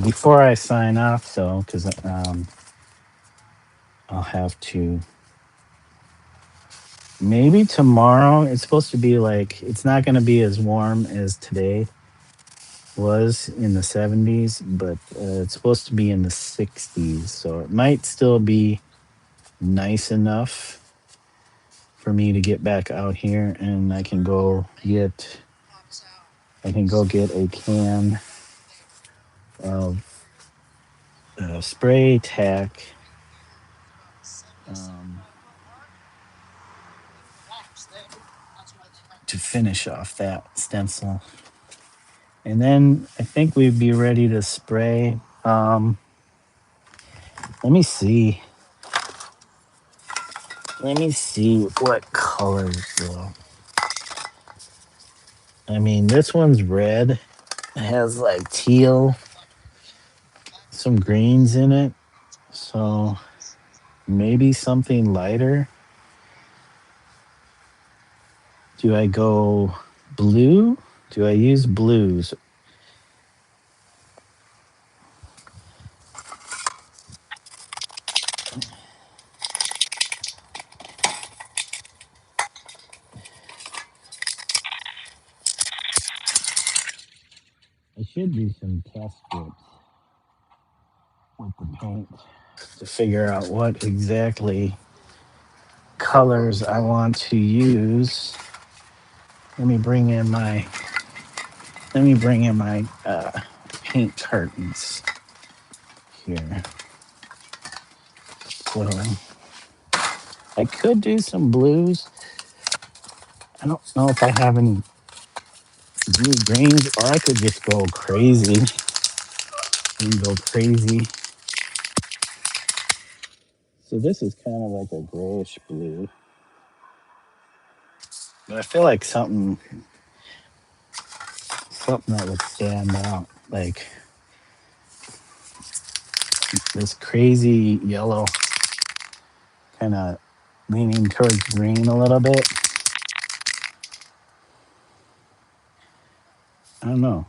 Before I sign off, though, because I'll have to. Maybe tomorrow. It's supposed to be like it's not going to be as warm as today was in the 70s, but it's supposed to be in the 60s. So it might still be nice enough for me to get back out here, and I can go get a can of spray tack, um, to finish off that stencil. And then I think we'd be ready to spray. Let me see. Let me see what colors though. I mean, this one's red. It has like teal, some greens in it. So maybe something lighter. Do I go blue? Do I use blues? I should do some test strips with the paint to figure out what exactly colors I want to use. Let me bring in my paint cartons here. So I could do some blues. I don't know if I have any blue greens, or I could just go crazy and go crazy. So this is kind of like a grayish blue, but I feel like something that would stand out, like this crazy yellow, kind of leaning towards green a little bit. I don't know.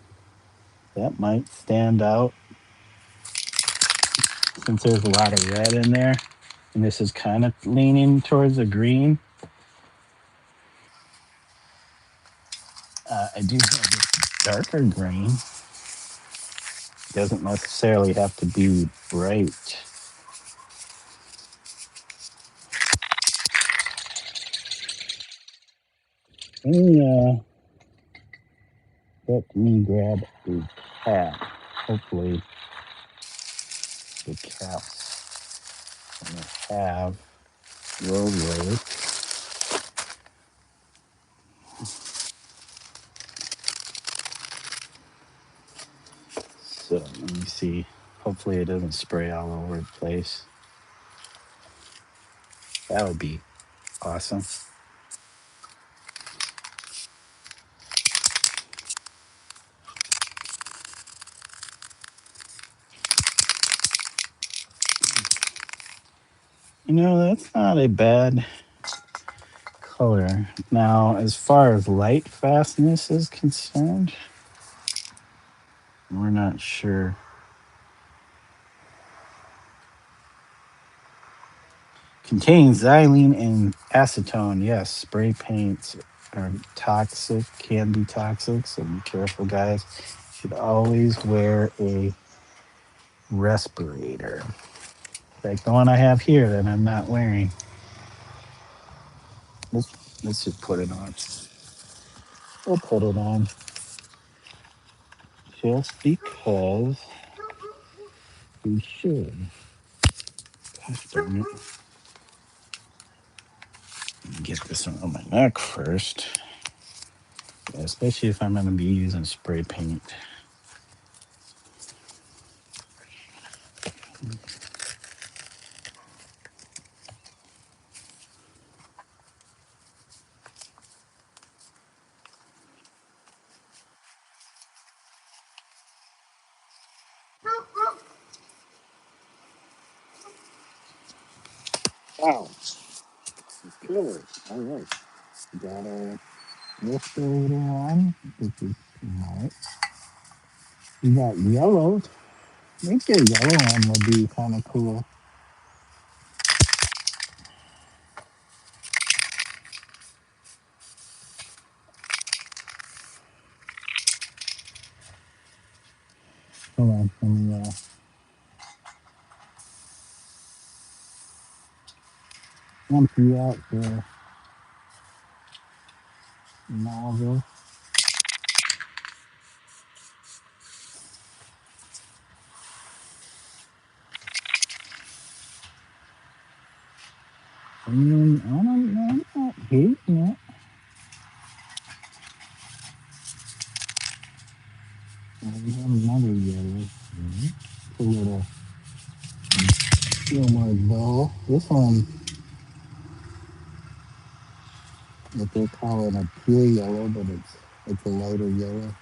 That might stand out since there's a lot of red in there, and this is kind of leaning towards the green. I do have this darker green. Doesn't necessarily have to be bright. Let me grab a cap. Hopefully the caps I'm gonna have will work. So let me see. Hopefully it doesn't spray all over the place. That would be awesome. That's not a bad color. Now, as far as light fastness is concerned, we're not sure. Contains xylene and acetone. Yes, spray paints are toxic, can be toxic, so be careful, guys. Should always wear a respirator, like the one I have here that I'm not wearing. Let's just put it on. We'll put it on just because we should. Gosh darn it. Get this one on my neck first, especially if I'm going to be using spray paint. Wow. Killer. All right. Got a respirator on, which is smart. You got yellow. I think the yellow one would be kind of cool. Hold on. Let me empty out the nozzle. And I don't know. I'm not hating it. We have another yellow. It's a little more dull. This one, what they're calling a pure yellow, but it's a lighter yellow.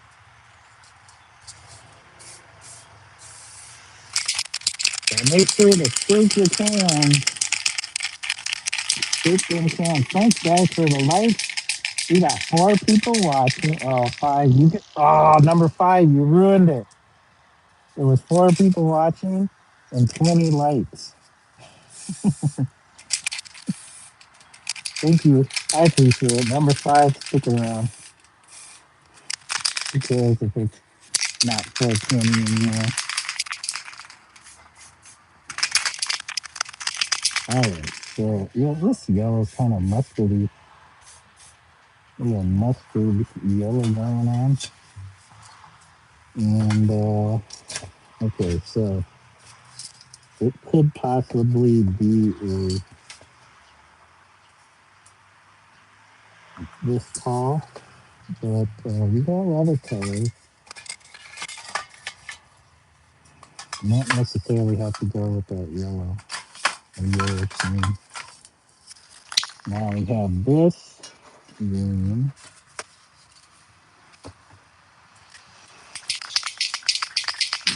So make sure to shake your can. Shake your can. Thanks guys for the likes. We got 4 people watching. Oh, 5. Number 5, you ruined it. There was 4 people watching and 20 likes. Thank you. I appreciate it. Number 5, stick around. Who cares if it's not 420 anymore? Alright, so yeah, this yellow's kind of mustardy. A little mustard yellow going on. And okay, so It could possibly be this tall, but we got a lot of colors. You don't necessarily have to go with that yellow or yellow cream. Now we have this green.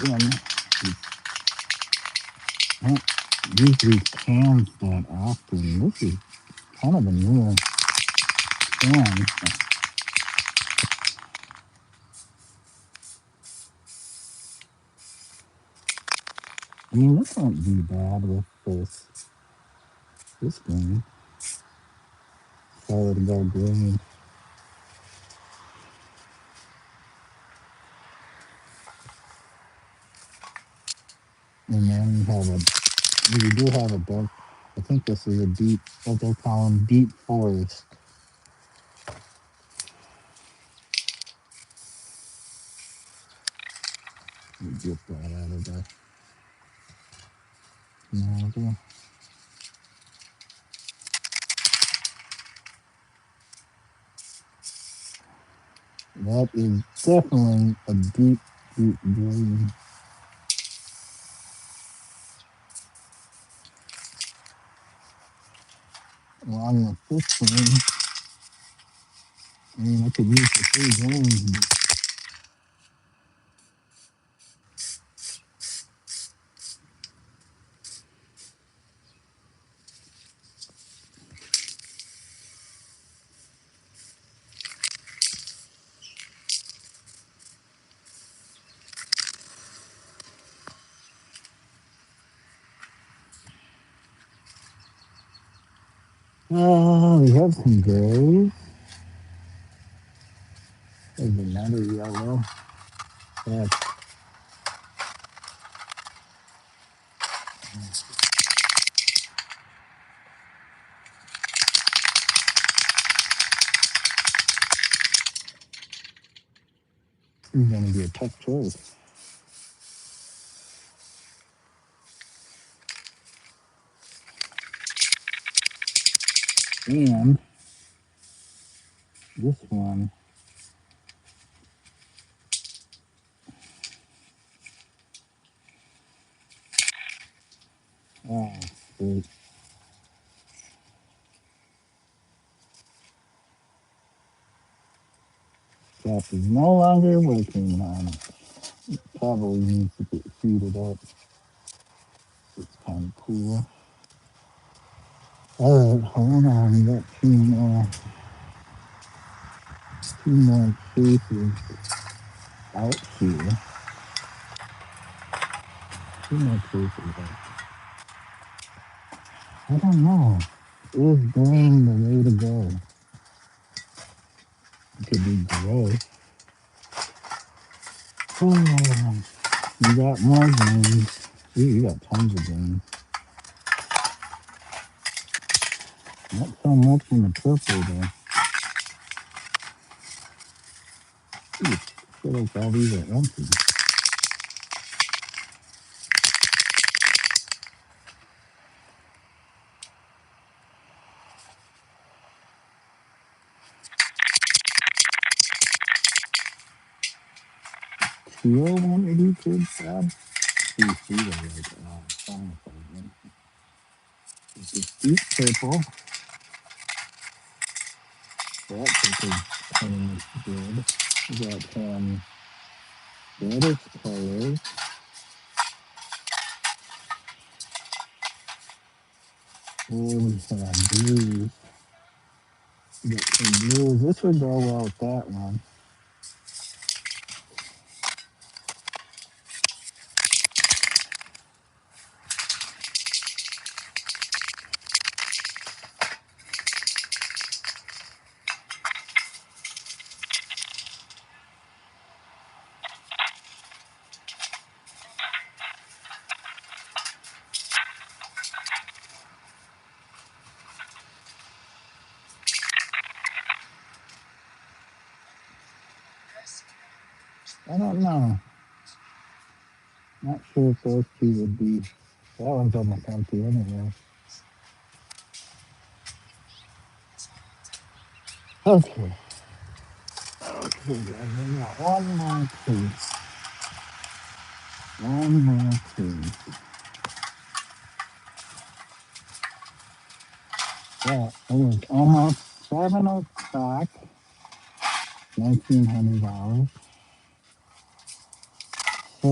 Again, I don't use these cans that often. This is kind of a newer can. I mean, this won't be bad with this green. Solid gold green. And then we do have a dark, I think this is a deep, what they call them, deep forest. Let me get that out of the nozzle. That is definitely a deep, deep green. Along with this green, I mean, I could use the three greens. We have some grays. There's another yellow. That's going to be a tough choice. And this one, oh, great. Cap is no longer working on it. Probably needs to get heated up. It's kind of cool. Alright, hold on. We got two more cases out here. Two more cases out. I don't know. Is green the way to go? It could be gray. Oh, you got more greens. Ooh, you got tons of greens. Not so much in the purple though. Ooh, I feel like all these are empty. Teal one of these kids, Bob? You see them like, fine, fine. It's this deep purple. That purple kind of good. We got reddish colors. Oh, we have blues. We got some blues. This would go well with that one. I don't know. Not sure if those two would be That one's almost empty anyway. Okay. Okay, guys, we got one more piece. One more piece. Yeah, it was almost 7 o'clock, $1,900. So,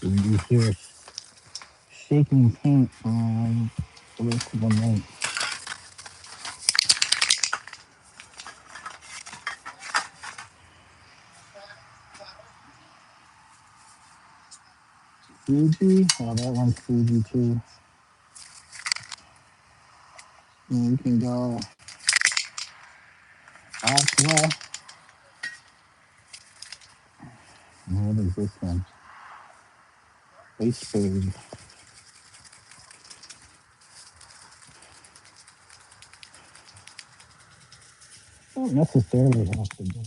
you hear shaking paint from the rest of the night. Fuji? Oh, that one's Fuji too. And we can go Aqua. And what is this one? Iceberg. Don't necessarily have to go.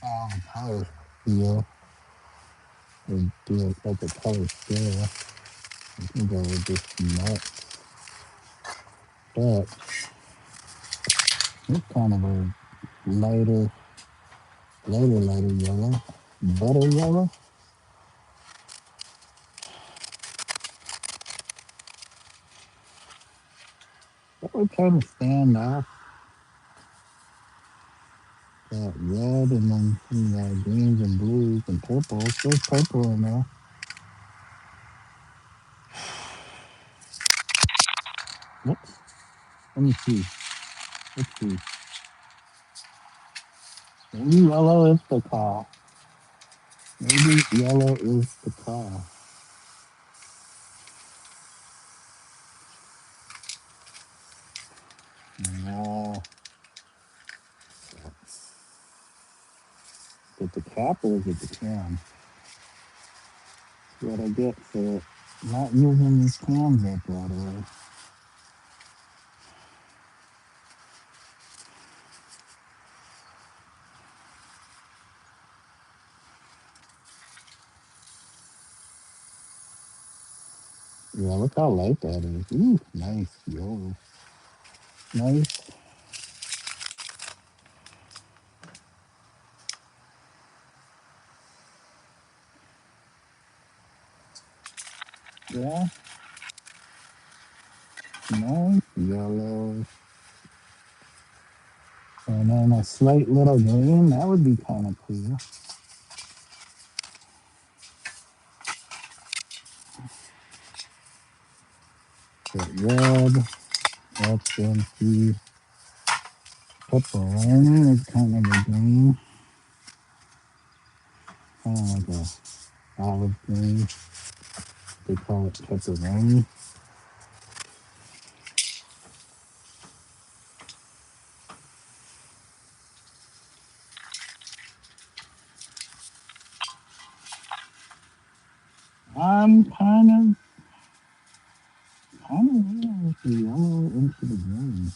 Follow the color wheel or do it like a color scale. You can go with this nuts. But it's kind of a lighter yellow. Butter yellow. That would kind of stand off. That red and then greens and blues and purples. There's purple in there. Whoops. Let me see. Let's see. Maybe yellow is the call. Maybe yellow is the call. No. Get the cap or get the can? That's what I get for not using these cans up right away. Yeah, look how light that is. Ooh, nice. Yo. Nice. Yeah. Nice yellow. And then a slight little green. That would be kind of cool. That red. That's going to be pepperoni. It's kind of a green. Kind of like a olive green. They call it pepperoni. I'm kind of with the yellow into the green.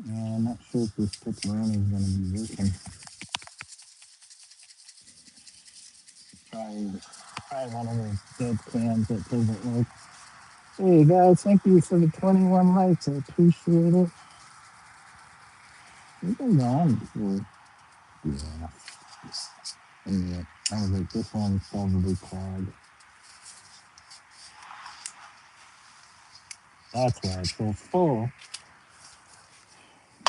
Yeah, I'm not sure if this pepperoni is going to be working. Try one of those dead cans that doesn't work. Hey guys, thank you for the 21 likes. I appreciate it. We've been gone for, yeah. Anyway, I was like, this one's probably clogged. That's why it's so full.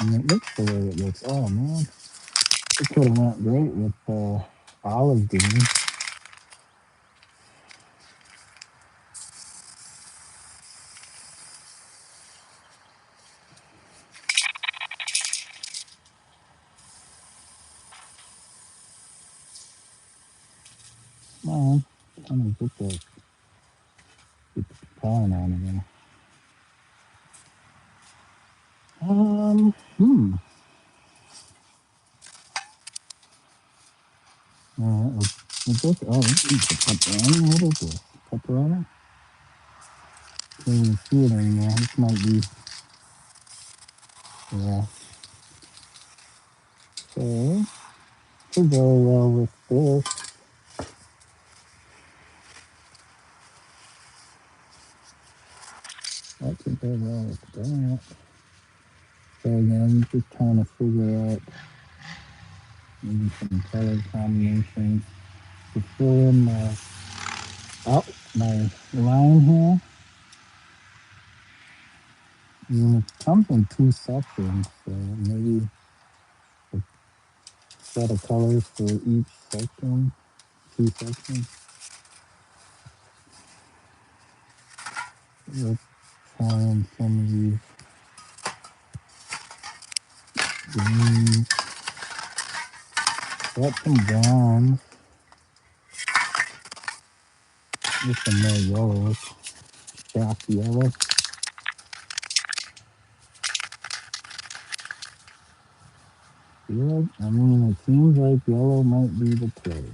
And it looks the way it looks. Oh man, it could have went great with olive green. Come on, I'm gonna get the pollen on again. Is this? Oh, this is the pepperoni. What is this? Pepperoni? Can't even see it anymore. This might be, yeah. So, could go well with this. That could go well with that. So again, just trying to figure out maybe some color combinations to fill in my line here. And it comes in two sections, so maybe a set of colors for each section, two sections. Let's try on some of these greens. Got some browns. Just some more yellows. Soft yellow. Yeah, I mean, it seems like yellow might be the play.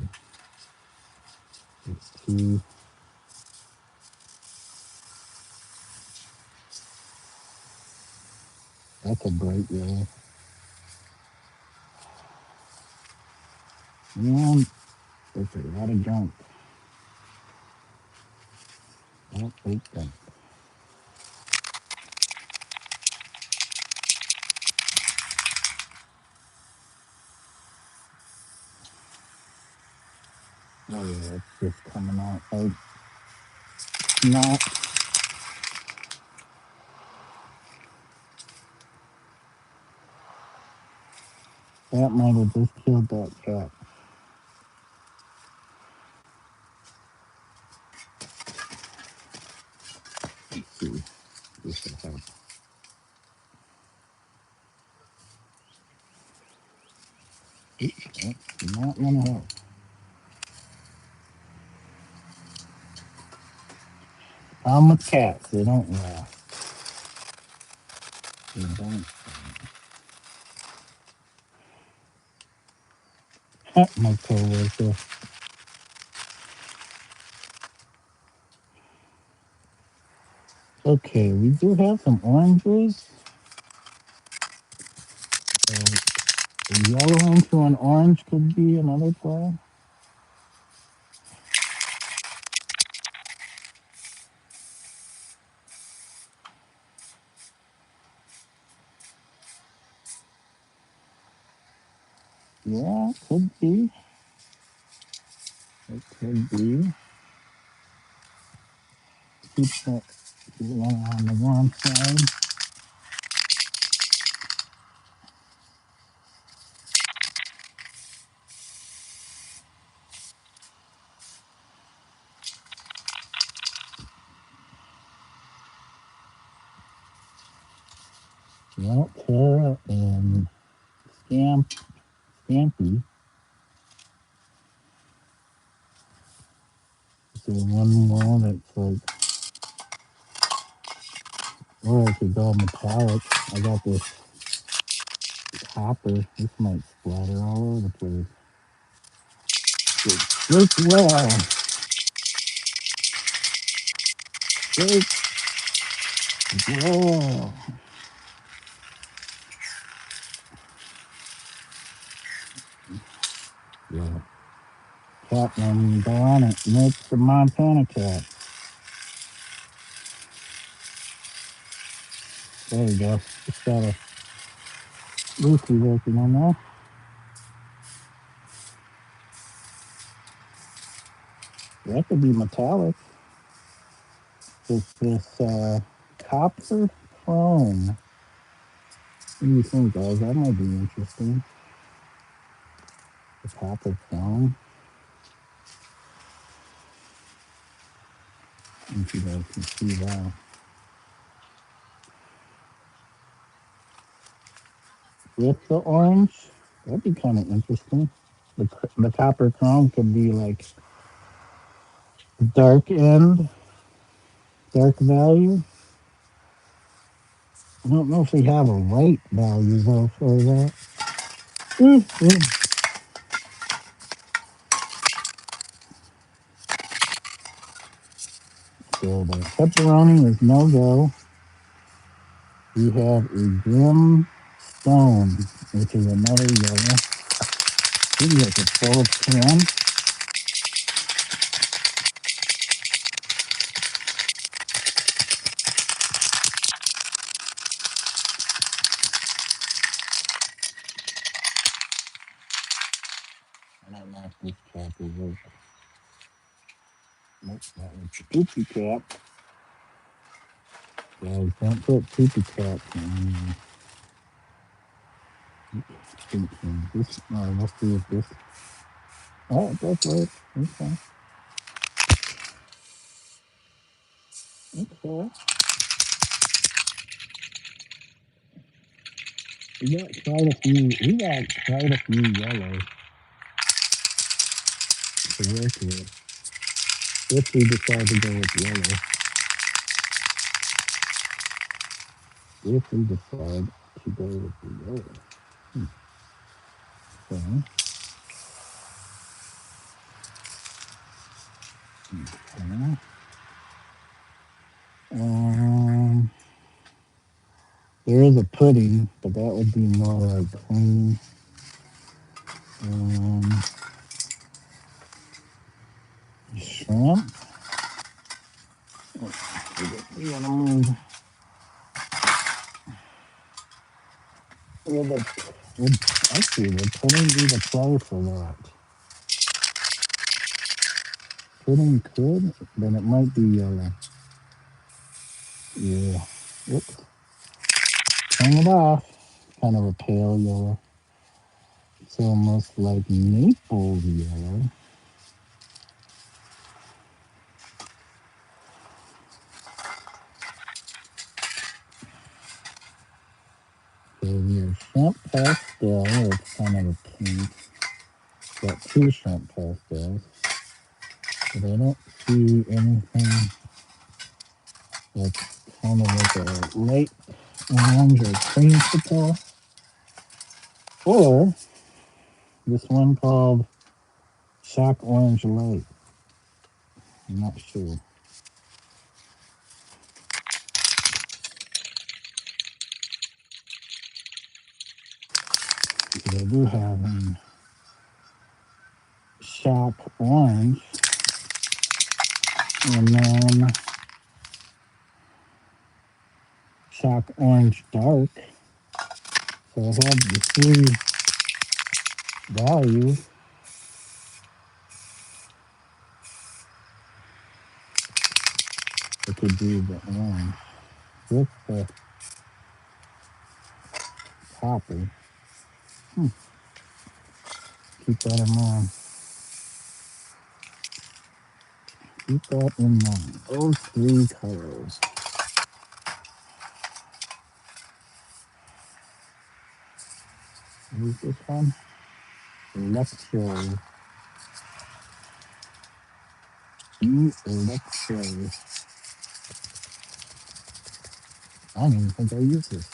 Let's see. That's a bright yellow. And there's a lot of junk. Oh, okay. Oh yeah, it's just coming out like not. That might have just killed that cat. Let's see. This will help. That's not gonna help. I'm with cats. They don't laugh. They don't. My coworker. Okay, we do have some oranges. A yellow into an orange could be another play. Yeah, it could be. It could be. Keep that one on the wrong side. Well, Tara and Stampy. So one more that's like, or I could go metallic. I got this copper. This might splatter all over the place. Work well. Work well. Yeah. Cat one, go on it. Make the Montana cat. There you go. Just got a Lucy working on that. That could be metallic. This copper chrome. What do you think, guys? That might be interesting. The copper chrome. If you guys can see that. With the orange, that'd be kind of interesting. The copper chrome could be like dark end, dark value. I don't know if we have a white value though for that. So the pepperoni is no go. We have a grim stone, which is another yellow. Maybe like a full can. I don't know if this cap is over. Nope, that was the poopy cap. Guys, don't put poopy caps in. This, no, let's see if this. Oh, that's right. Okay. Okay. We got quite a few. We got quite a few yellows to work with. If we decide to go with yellow. If we decide to go with the yellow. Okay. Okay. There is a pudding, but that would be more like cream. Um, Shrimp. We want to move. Would actually would pudding be the place for that? Pudding could, then it might be yellow. Yeah. Oops. Turn it off. Kind of a pale yellow. It's almost like maple yellow. So we have shrimp pastel. It's kind of a pink. Got two shrimp pastels. But I don't see anything that's kind of like a light orange or creamsicle. Or this one called Shock Orange Light. I'm not sure. But I do have Shock Orange. And then Shock Orange Dark. So I have the three values. I could do the orange with the copper. Keep that in mind. Keep that in mind. Those three colors. What is this one? Electro. Electro. I don't even think I use this.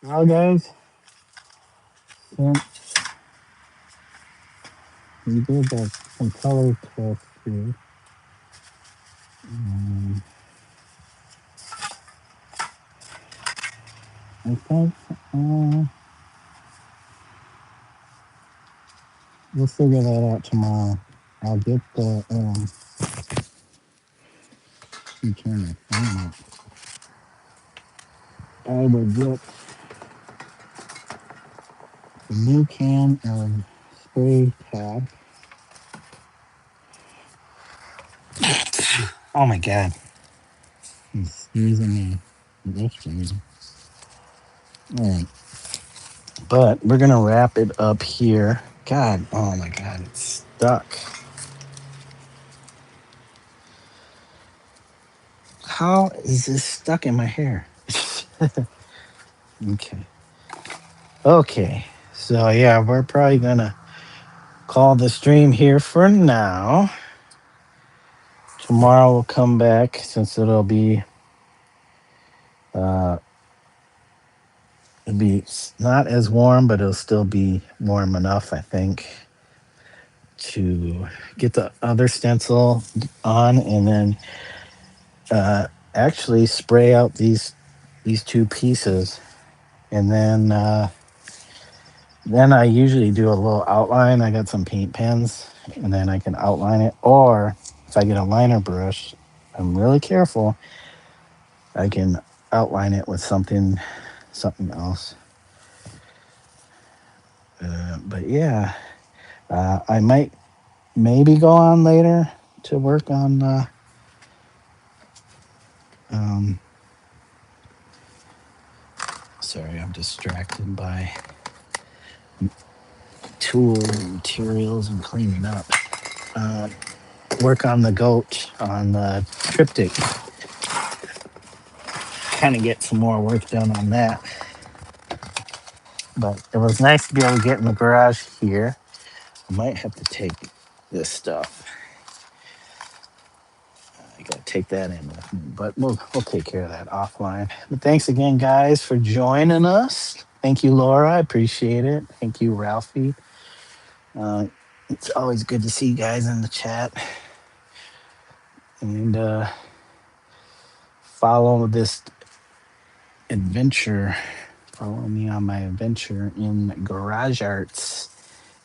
Well, guys, since we did some color tests here, I think we'll figure that out tomorrow. I'll get the turn it on. I will get the new can of spray tab. Oh my god. He's sneezing me. That's sneezing. Alright. But we're gonna wrap it up here. God, oh my god, it's stuck. How is this stuck in my hair? Okay. Okay. So yeah, we're probably gonna call the stream here for now. Tomorrow we'll come back since uh not as warm, but it'll still be warm enough, I think, to get the other stencil on, and then uh actually spray out these two pieces, and then I usually do a little outline. I got some paint pens, and then I can outline it. Or if I get a liner brush, I'm really careful. I can outline it with something else. But yeah, I might maybe go on later to work on. Um, Sorry, I'm distracted by tool materials and cleaning up. Uh, Work on the goat on the triptych. Kind of get some more work done on that. But it was nice to be able to get in the garage here. I might have to take this stuff. I gotta take that in with me, but we'll take care of that offline. But thanks again, guys, for joining us. Thank you, Laura. I appreciate it. Thank you, Ralphie. Uh, it's always good to see you guys in the chat, and follow this adventure. Follow me on my adventure in garage arts,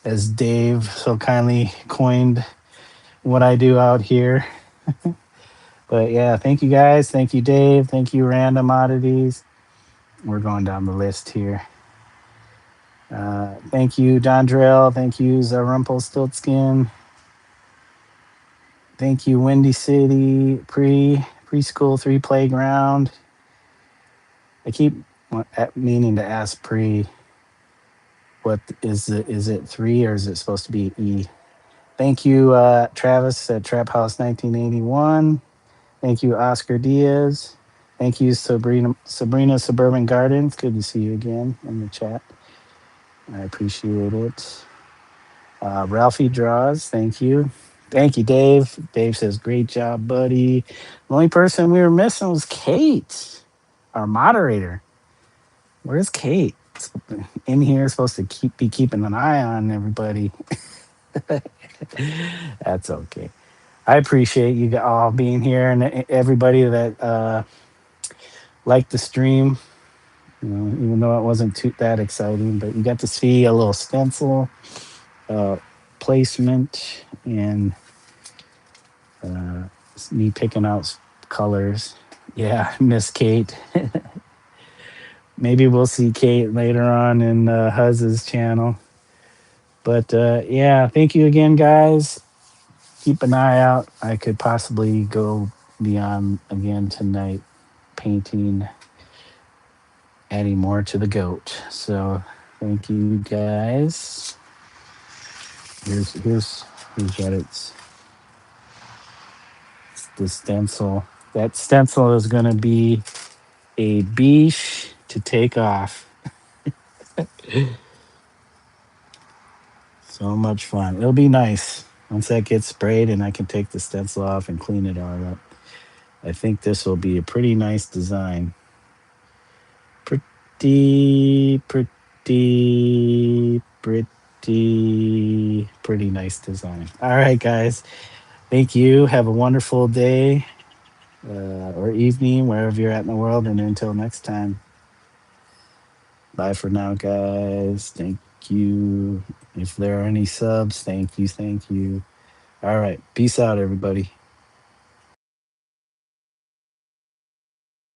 as Dave so kindly coined what I do out here. But yeah, thank you guys. Thank you, Dave. Thank you, Random Oddities. We're going down the list here. Thank you, Dondrell. Thank you, Zarumpelstiltskin. Thank you, Windy City Preschool 3 Playground. I keep meaning to ask what is it 3 or is it supposed to be E? Thank you, Travis at Trap House 1981. Thank you, Oscar Diaz. Thank you, Sabrina Suburban Gardens. Good to see you again in the chat. I appreciate it. Ralphie Draws, thank you. Thank you, Dave. Dave says, great job, buddy. The only person we were missing was Kate, our moderator. Where's Kate? In here, supposed to be keeping an eye on everybody. That's okay. I appreciate you all being here and everybody that liked the stream. Even though it wasn't that exciting, but you got to see a little stencil placement and me picking out colors. Yeah, Miss Kate. Maybe we'll see Kate later on in Huzz's channel. But yeah, thank you again, guys. Keep an eye out. I could possibly go beyond again tonight, painting, adding more to the goat. So thank you, guys. Here's what it's the stencil. That stencil is going to be a beach to take off. So much fun. It'll be nice once that gets sprayed and I can take the stencil off and clean it all up. I think this will be a pretty nice design. Pretty nice design. All right, guys. Thank you. Have a wonderful day or evening, wherever you're at in the world. And until next time, bye for now, guys. Thank you. If there are any subs, thank you. All right. Peace out, everybody.